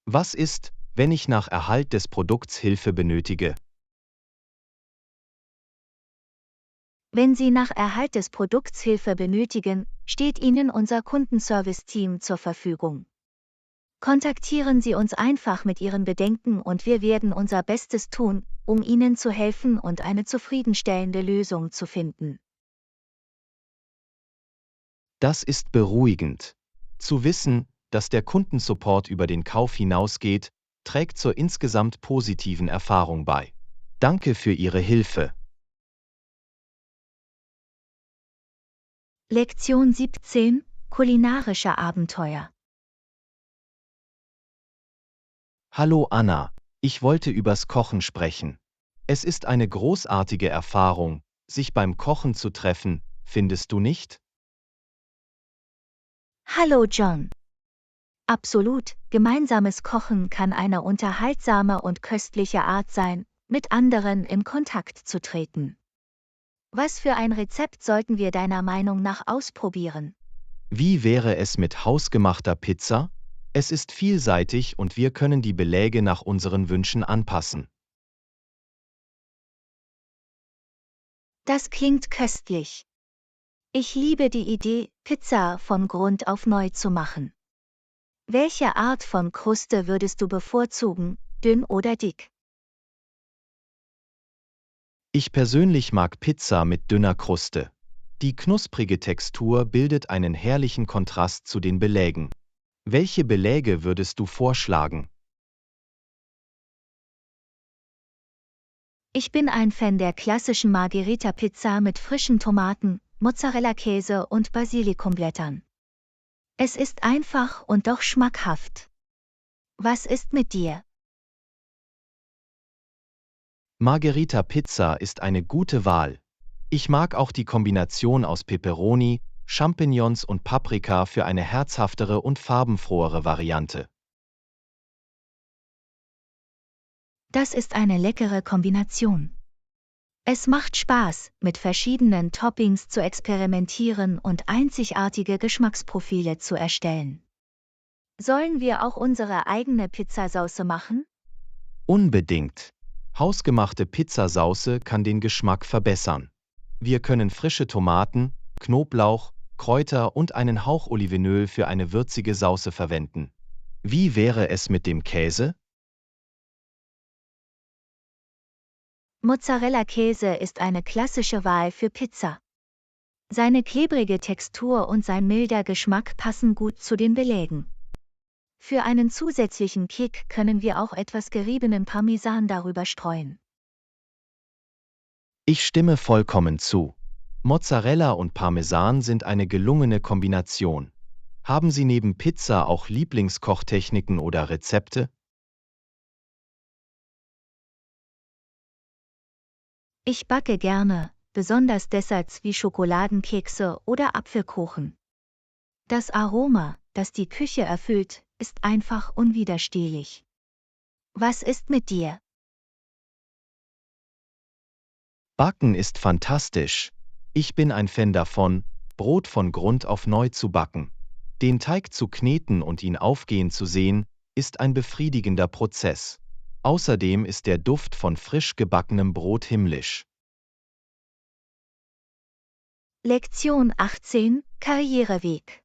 Was ist, wenn ich nach Erhalt des Produkts Hilfe benötige? Wenn Sie nach Erhalt des Produkts Hilfe benötigen, steht Ihnen unser Kundenservice-Team zur Verfügung. Kontaktieren Sie uns einfach mit Ihren Bedenken und wir werden unser Bestes tun, um Ihnen zu helfen und eine zufriedenstellende Lösung zu finden. Das ist beruhigend. Zu wissen, dass der Kundensupport über den Kauf hinausgeht, trägt zur insgesamt positiven Erfahrung bei. Danke für Ihre Hilfe. Lektion 17: Kulinarische Abenteuer. Hallo Anna, ich wollte übers Kochen sprechen. Es ist eine großartige Erfahrung, sich beim Kochen zu treffen, findest du nicht? Hallo John. Absolut, gemeinsames Kochen kann eine unterhaltsame und köstliche Art sein, mit anderen in Kontakt zu treten. Was für ein Rezept sollten wir deiner Meinung nach ausprobieren? Wie wäre es mit hausgemachter Pizza? Es ist vielseitig und wir können die Beläge nach unseren Wünschen anpassen. Das klingt köstlich. Ich liebe die Idee, Pizza von Grund auf neu zu machen. Welche Art von Kruste würdest du bevorzugen, dünn oder dick? Ich persönlich mag Pizza mit dünner Kruste. Die knusprige Textur bildet einen herrlichen Kontrast zu den Belägen. Welche Beläge würdest du vorschlagen? Ich bin ein Fan der klassischen Margherita-Pizza mit frischen Tomaten, Mozzarella-Käse und Basilikumblättern. Es ist einfach und doch schmackhaft. Was ist mit dir? Margherita Pizza ist eine gute Wahl. Ich mag auch die Kombination aus Peperoni, Champignons und Paprika für eine herzhaftere und farbenfrohere Variante. Das ist eine leckere Kombination. Es macht Spaß, mit verschiedenen Toppings zu experimentieren und einzigartige Geschmacksprofile zu erstellen. Sollen wir auch unsere eigene Pizzasauce machen? Unbedingt. Hausgemachte Pizzasauce kann den Geschmack verbessern. Wir können frische Tomaten, Knoblauch, Kräuter und einen Hauch Olivenöl für eine würzige Sauce verwenden. Wie wäre es mit dem Käse? Mozzarella-Käse ist eine klassische Wahl für Pizza. Seine klebrige Textur und sein milder Geschmack passen gut zu den Belägen. Für einen zusätzlichen Kick können wir auch etwas geriebenen Parmesan darüber streuen. Ich stimme vollkommen zu. Mozzarella und Parmesan sind eine gelungene Kombination. Haben Sie neben Pizza auch Lieblingskochtechniken oder Rezepte? Ich backe gerne, besonders Desserts wie Schokoladenkekse oder Apfelkuchen. Das Aroma, das die Küche erfüllt, ist einfach unwiderstehlich. Was ist mit dir? Backen ist fantastisch. Ich bin ein Fan davon, Brot von Grund auf neu zu backen. Den Teig zu kneten und ihn aufgehen zu sehen, ist ein befriedigender Prozess. Außerdem ist der Duft von frisch gebackenem Brot himmlisch. Lektion 18: Karriereweg.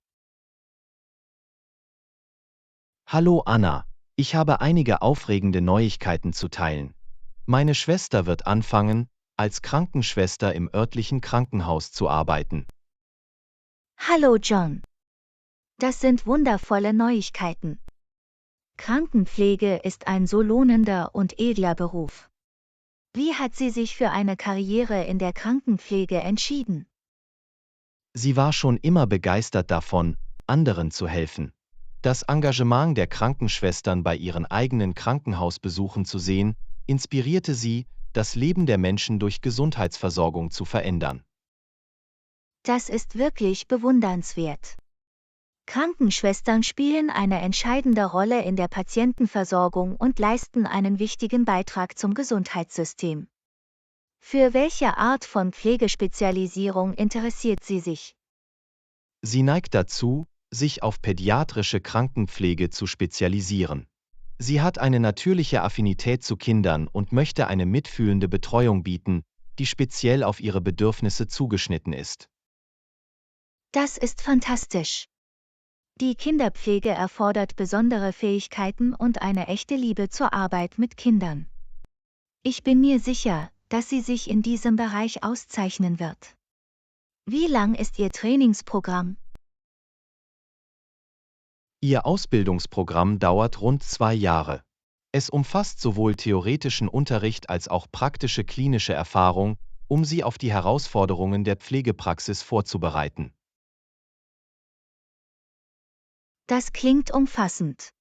Hallo Anna, ich habe einige aufregende Neuigkeiten zu teilen. Meine Schwester wird anfangen, als Krankenschwester im örtlichen Krankenhaus zu arbeiten. Hallo John. Das sind wundervolle Neuigkeiten. Krankenpflege ist ein so lohnender und edler Beruf. Wie hat sie sich für eine Karriere in der Krankenpflege entschieden? Sie war schon immer begeistert davon, anderen zu helfen. Das Engagement der Krankenschwestern bei ihren eigenen Krankenhausbesuchen zu sehen, inspirierte sie, das Leben der Menschen durch Gesundheitsversorgung zu verändern. Das ist wirklich bewundernswert. Krankenschwestern spielen eine entscheidende Rolle in der Patientenversorgung und leisten einen wichtigen Beitrag zum Gesundheitssystem. Für welche Art von Pflegespezialisierung interessiert sie sich? Sie neigt dazu, sich auf pädiatrische Krankenpflege zu spezialisieren. Sie hat eine natürliche Affinität zu Kindern und möchte eine mitfühlende Betreuung bieten, die speziell auf ihre Bedürfnisse zugeschnitten ist. Das ist fantastisch. Die Kinderpflege erfordert besondere Fähigkeiten und eine echte Liebe zur Arbeit mit Kindern. Ich bin mir sicher, dass sie sich in diesem Bereich auszeichnen wird. Wie lang ist Ihr Trainingsprogramm? Ihr Ausbildungsprogramm dauert rund 2 Jahre. Es umfasst sowohl theoretischen Unterricht als auch praktische klinische Erfahrung, um sie auf die Herausforderungen der Pflegepraxis vorzubereiten. Das klingt umfassend.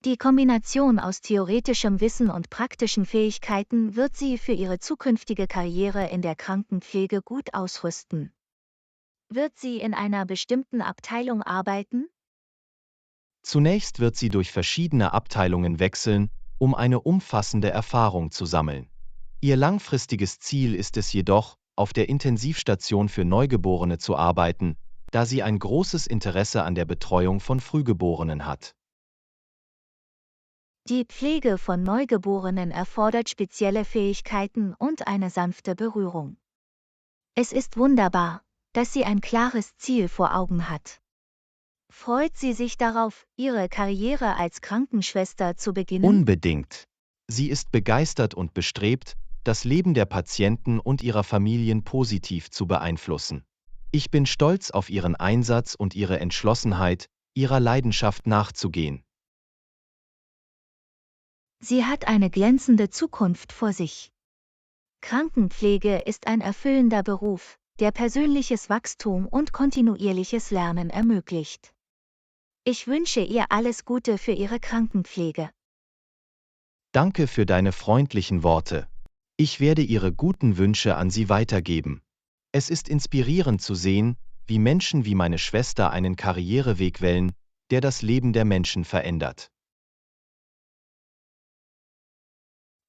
Die Kombination aus theoretischem Wissen und praktischen Fähigkeiten wird sie für ihre zukünftige Karriere in der Krankenpflege gut ausrüsten. Wird sie in einer bestimmten Abteilung arbeiten? Zunächst wird sie durch verschiedene Abteilungen wechseln, um eine umfassende Erfahrung zu sammeln. Ihr langfristiges Ziel ist es jedoch, auf der Intensivstation für Neugeborene zu arbeiten, da sie ein großes Interesse an der Betreuung von Frühgeborenen hat. Die Pflege von Neugeborenen erfordert spezielle Fähigkeiten und eine sanfte Berührung. Es ist wunderbar, dass sie ein klares Ziel vor Augen hat. Freut sie sich darauf, ihre Karriere als Krankenschwester zu beginnen? Unbedingt. Sie ist begeistert und bestrebt, das Leben der Patienten und ihrer Familien positiv zu beeinflussen. Ich bin stolz auf ihren Einsatz und ihre Entschlossenheit, ihrer Leidenschaft nachzugehen. Sie hat eine glänzende Zukunft vor sich. Krankenpflege ist ein erfüllender Beruf, der persönliches Wachstum und kontinuierliches Lernen ermöglicht. Ich wünsche ihr alles Gute für ihre Krankenpflege. Danke für deine freundlichen Worte. Ich werde Ihre guten Wünsche an Sie weitergeben. Es ist inspirierend zu sehen, wie Menschen wie meine Schwester einen Karriereweg wählen, der das Leben der Menschen verändert.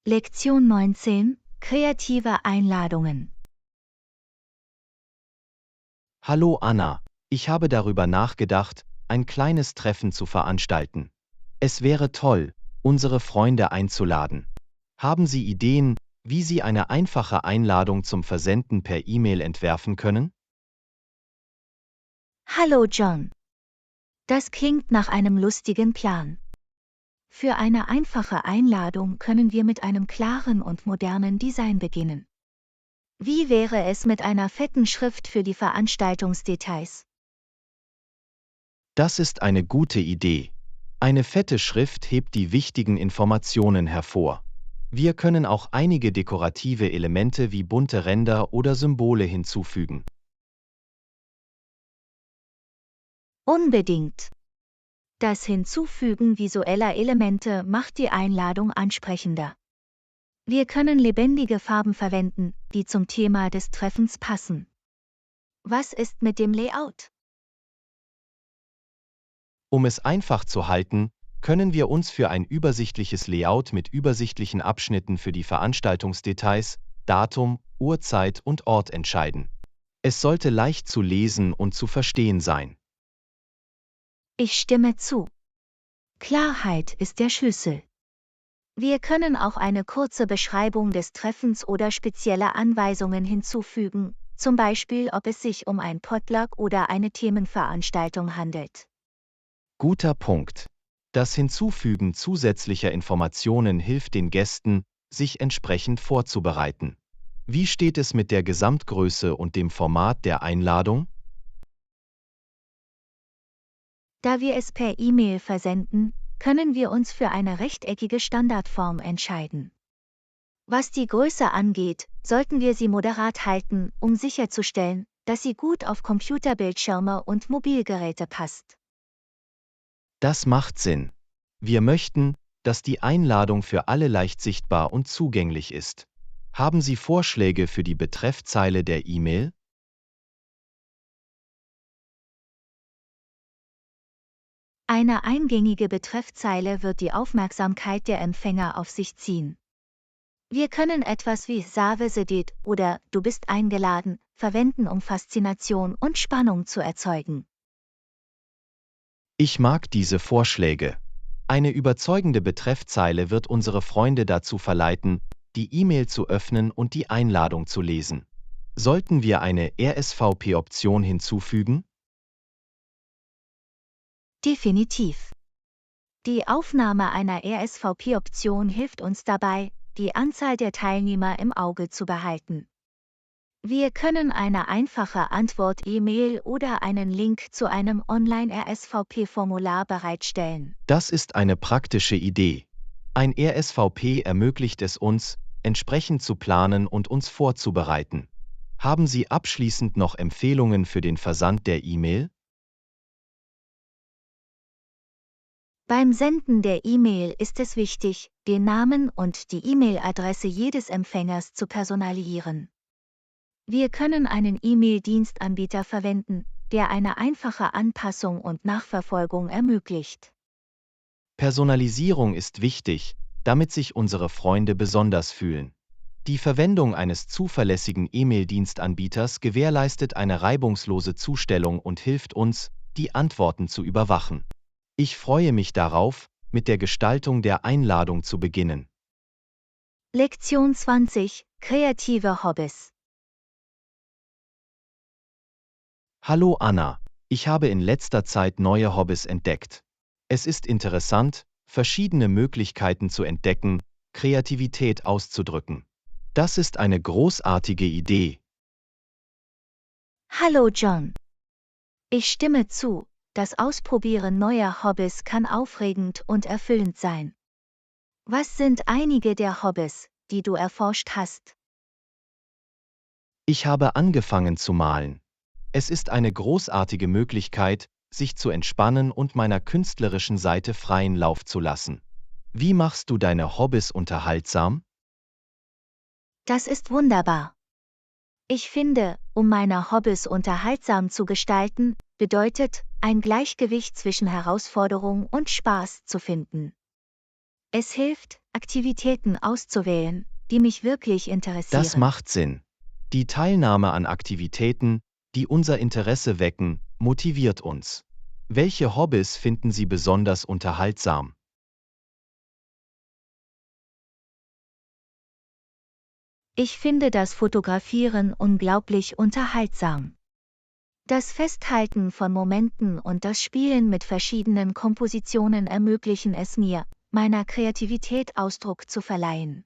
Lektion 19: Kreative Einladungen. Hallo Anna, ich habe darüber nachgedacht, ein kleines Treffen zu veranstalten. Es wäre toll, unsere Freunde einzuladen. Haben Sie Ideen, wie Sie eine einfache Einladung zum Versenden per E-Mail entwerfen können? Hallo John. Das klingt nach einem lustigen Plan. Für eine einfache Einladung können wir mit einem klaren und modernen Design beginnen. Wie wäre es mit einer fetten Schrift für die Veranstaltungsdetails? Das ist eine gute Idee. Eine fette Schrift hebt die wichtigen Informationen hervor. Wir können auch einige dekorative Elemente wie bunte Ränder oder Symbole hinzufügen. Unbedingt. Das Hinzufügen visueller Elemente macht die Einladung ansprechender. Wir können lebendige Farben verwenden, die zum Thema des Treffens passen. Was ist mit dem Layout? Um es einfach zu halten, können wir uns für ein übersichtliches Layout mit übersichtlichen Abschnitten für die Veranstaltungsdetails, Datum, Uhrzeit und Ort entscheiden. Es sollte leicht zu lesen und zu verstehen sein. Ich stimme zu. Klarheit ist der Schlüssel. Wir können auch eine kurze Beschreibung des Treffens oder spezielle Anweisungen hinzufügen, zum Beispiel ob es sich um ein Potluck oder eine Themenveranstaltung handelt. Guter Punkt. Das Hinzufügen zusätzlicher Informationen hilft den Gästen, sich entsprechend vorzubereiten. Wie steht es mit der Gesamtgröße und dem Format der Einladung? Da wir es per E-Mail versenden, können wir uns für eine rechteckige Standardform entscheiden. Was die Größe angeht, sollten wir sie moderat halten, um sicherzustellen, dass sie gut auf Computerbildschirme und Mobilgeräte passt. Das macht Sinn. Wir möchten, dass die Einladung für alle leicht sichtbar und zugänglich ist. Haben Sie Vorschläge für die Betreffzeile der E-Mail? Eine eingängige Betreffzeile wird die Aufmerksamkeit der Empfänger auf sich ziehen. Wir können etwas wie Save sedet oder Du bist eingeladen verwenden, um Faszination und Spannung zu erzeugen. Ich mag diese Vorschläge. Eine überzeugende Betreffzeile wird unsere Freunde dazu verleiten, die E-Mail zu öffnen und die Einladung zu lesen. Sollten wir eine RSVP-Option hinzufügen? Definitiv. Die Aufnahme einer RSVP-Option hilft uns dabei, die Anzahl der Teilnehmer im Auge zu behalten. Wir können eine einfache Antwort-E-Mail oder einen Link zu einem Online-RSVP-Formular bereitstellen. Das ist eine praktische Idee. Ein RSVP ermöglicht es uns, entsprechend zu planen und uns vorzubereiten. Haben Sie abschließend noch Empfehlungen für den Versand der E-Mail? Beim Senden der E-Mail ist es wichtig, den Namen und die E-Mail-Adresse jedes Empfängers zu personalisieren. Wir können einen E-Mail-Dienstanbieter verwenden, der eine einfache Anpassung und Nachverfolgung ermöglicht. Personalisierung ist wichtig, damit sich unsere Freunde besonders fühlen. Die Verwendung eines zuverlässigen E-Mail-Dienstanbieters gewährleistet eine reibungslose Zustellung und hilft uns, die Antworten zu überwachen. Ich freue mich darauf, mit der Gestaltung der Einladung zu beginnen. Lektion 20: Kreative Hobbys. Hallo Anna, ich habe in letzter Zeit neue Hobbys entdeckt. Es ist interessant, verschiedene Möglichkeiten zu entdecken, Kreativität auszudrücken. Das ist eine großartige Idee. Hallo John. Ich stimme zu, das Ausprobieren neuer Hobbys kann aufregend und erfüllend sein. Was sind einige der Hobbys, die du erforscht hast? Ich habe angefangen zu malen. Es ist eine großartige Möglichkeit, sich zu entspannen und meiner künstlerischen Seite freien Lauf zu lassen. Wie machst du deine Hobbys unterhaltsam? Das ist wunderbar. Ich finde, um meine Hobbys unterhaltsam zu gestalten, bedeutet, ein Gleichgewicht zwischen Herausforderung und Spaß zu finden. Es hilft, Aktivitäten auszuwählen, die mich wirklich interessieren. Das macht Sinn. Die Teilnahme an Aktivitäten, die unser Interesse wecken, motiviert uns. Welche Hobbys finden Sie besonders unterhaltsam? Ich finde das Fotografieren unglaublich unterhaltsam. Das Festhalten von Momenten und das Spielen mit verschiedenen Kompositionen ermöglichen es mir, meiner Kreativität Ausdruck zu verleihen.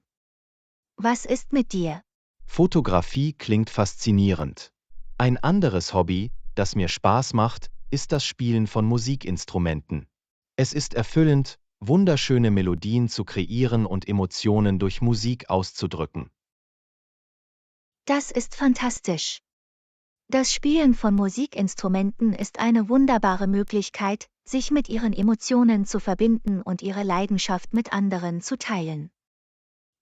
Was ist mit dir? Fotografie klingt faszinierend. Ein anderes Hobby, das mir Spaß macht, ist das Spielen von Musikinstrumenten. Es ist erfüllend, wunderschöne Melodien zu kreieren und Emotionen durch Musik auszudrücken. Das ist fantastisch. Das Spielen von Musikinstrumenten ist eine wunderbare Möglichkeit, sich mit ihren Emotionen zu verbinden und ihre Leidenschaft mit anderen zu teilen.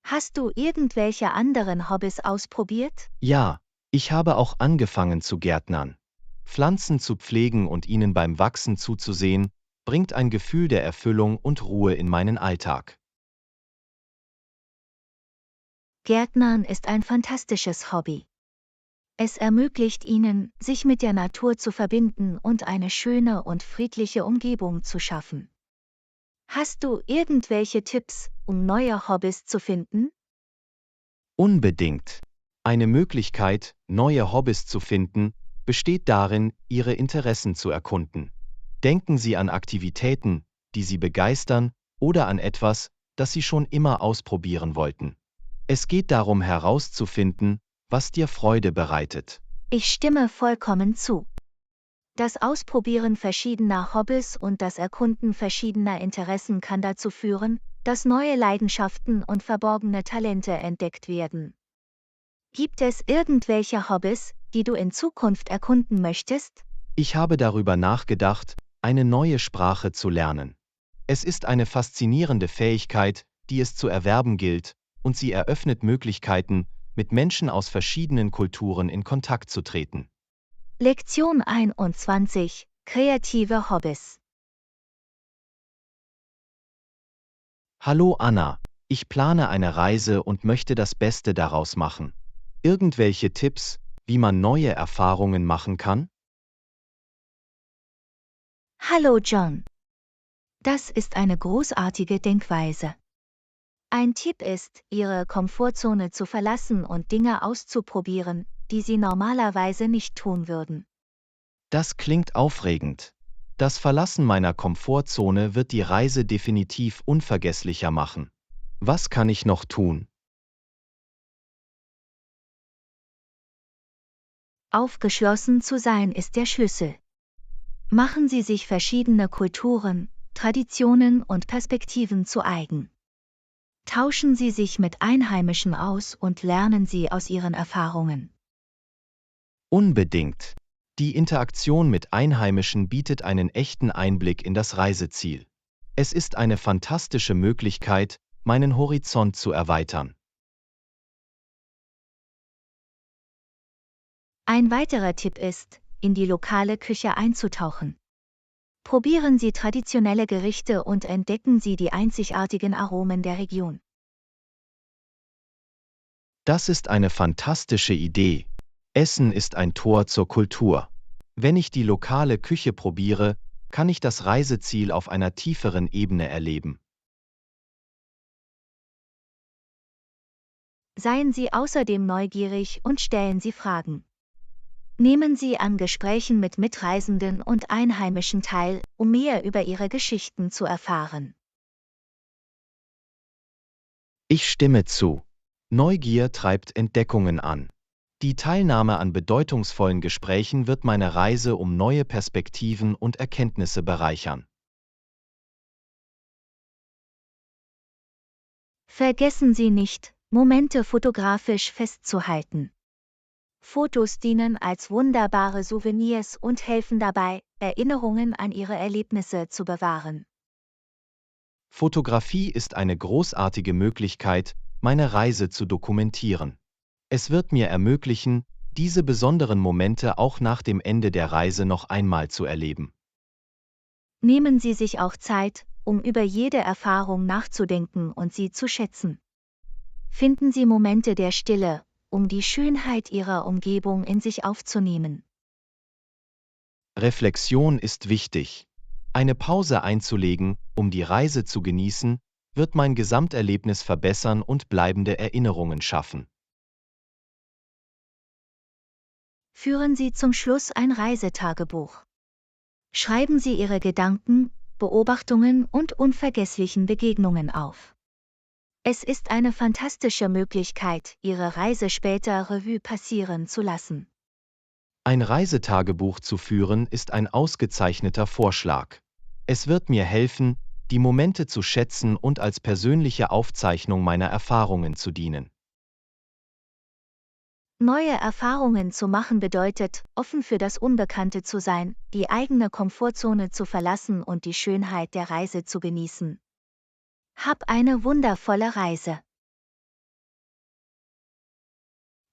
Hast du irgendwelche anderen Hobbys ausprobiert? Ja, ich habe auch angefangen zu gärtnern. Pflanzen zu pflegen und ihnen beim Wachsen zuzusehen, bringt ein Gefühl der Erfüllung und Ruhe in meinen Alltag. Gärtnern ist ein fantastisches Hobby. Es ermöglicht Ihnen, sich mit der Natur zu verbinden und eine schöne und friedliche Umgebung zu schaffen. Hast du irgendwelche Tipps, um neue Hobbys zu finden? Unbedingt. Eine Möglichkeit, neue Hobbys zu finden, besteht darin, Ihre Interessen zu erkunden. Denken Sie an Aktivitäten, die Sie begeistern, oder an etwas, das Sie schon immer ausprobieren wollten. Es geht darum herauszufinden, was dir Freude bereitet. Ich stimme vollkommen zu. Das Ausprobieren verschiedener Hobbys und das Erkunden verschiedener Interessen kann dazu führen, dass neue Leidenschaften und verborgene Talente entdeckt werden. Gibt es irgendwelche Hobbys, die du in Zukunft erkunden möchtest? Ich habe darüber nachgedacht, eine neue Sprache zu lernen. Es ist eine faszinierende Fähigkeit, die es zu erwerben gilt, und sie eröffnet Möglichkeiten, mit Menschen aus verschiedenen Kulturen in Kontakt zu treten. Lektion 21: Kreative Hobbys. Hallo Anna, ich plane eine Reise und möchte das Beste daraus machen. Irgendwelche Tipps, wie man neue Erfahrungen machen kann? Hallo John. Das ist eine großartige Denkweise. Ein Tipp ist, Ihre Komfortzone zu verlassen und Dinge auszuprobieren, die Sie normalerweise nicht tun würden. Das klingt aufregend. Das Verlassen meiner Komfortzone wird die Reise definitiv unvergesslicher machen. Was kann ich noch tun? Aufgeschlossen zu sein ist der Schlüssel. Machen Sie sich verschiedene Kulturen, Traditionen und Perspektiven zu eigen. Tauschen Sie sich mit Einheimischen aus und lernen Sie aus ihren Erfahrungen. Unbedingt. Die Interaktion mit Einheimischen bietet einen echten Einblick in das Reiseziel. Es ist eine fantastische Möglichkeit, meinen Horizont zu erweitern. Ein weiterer Tipp ist, in die lokale Küche einzutauchen. Probieren Sie traditionelle Gerichte und entdecken Sie die einzigartigen Aromen der Region. Das ist eine fantastische Idee. Essen ist ein Tor zur Kultur. Wenn ich die lokale Küche probiere, kann ich das Reiseziel auf einer tieferen Ebene erleben. Seien Sie außerdem neugierig und stellen Sie Fragen. Nehmen Sie an Gesprächen mit Mitreisenden und Einheimischen teil, um mehr über ihre Geschichten zu erfahren. Ich stimme zu. Neugier treibt Entdeckungen an. Die Teilnahme an bedeutungsvollen Gesprächen wird meine Reise um neue Perspektiven und Erkenntnisse bereichern. Vergessen Sie nicht, Momente fotografisch festzuhalten. Fotos dienen als wunderbare Souvenirs und helfen dabei, Erinnerungen an Ihre Erlebnisse zu bewahren. Fotografie ist eine großartige Möglichkeit, meine Reise zu dokumentieren. Es wird mir ermöglichen, diese besonderen Momente auch nach dem Ende der Reise noch einmal zu erleben. Nehmen Sie sich auch Zeit, um über jede Erfahrung nachzudenken und sie zu schätzen. Finden Sie Momente der Stille, um die Schönheit Ihrer Umgebung in sich aufzunehmen. Reflexion ist wichtig. Eine Pause einzulegen, um die Reise zu genießen, wird mein Gesamterlebnis verbessern und bleibende Erinnerungen schaffen. Führen Sie zum Schluss ein Reisetagebuch. Schreiben Sie Ihre Gedanken, Beobachtungen und unvergesslichen Begegnungen auf. Es ist eine fantastische Möglichkeit, Ihre Reise später Revue passieren zu lassen. Ein Reisetagebuch zu führen ist ein ausgezeichneter Vorschlag. Es wird mir helfen, die Momente zu schätzen und als persönliche Aufzeichnung meiner Erfahrungen zu dienen. Neue Erfahrungen zu machen bedeutet, offen für das Unbekannte zu sein, die eigene Komfortzone zu verlassen und die Schönheit der Reise zu genießen. Hab eine wundervolle Reise.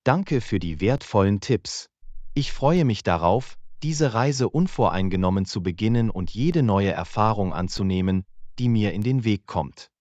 Danke für die wertvollen Tipps. Ich freue mich darauf, diese Reise unvoreingenommen zu beginnen und jede neue Erfahrung anzunehmen, die mir in den Weg kommt.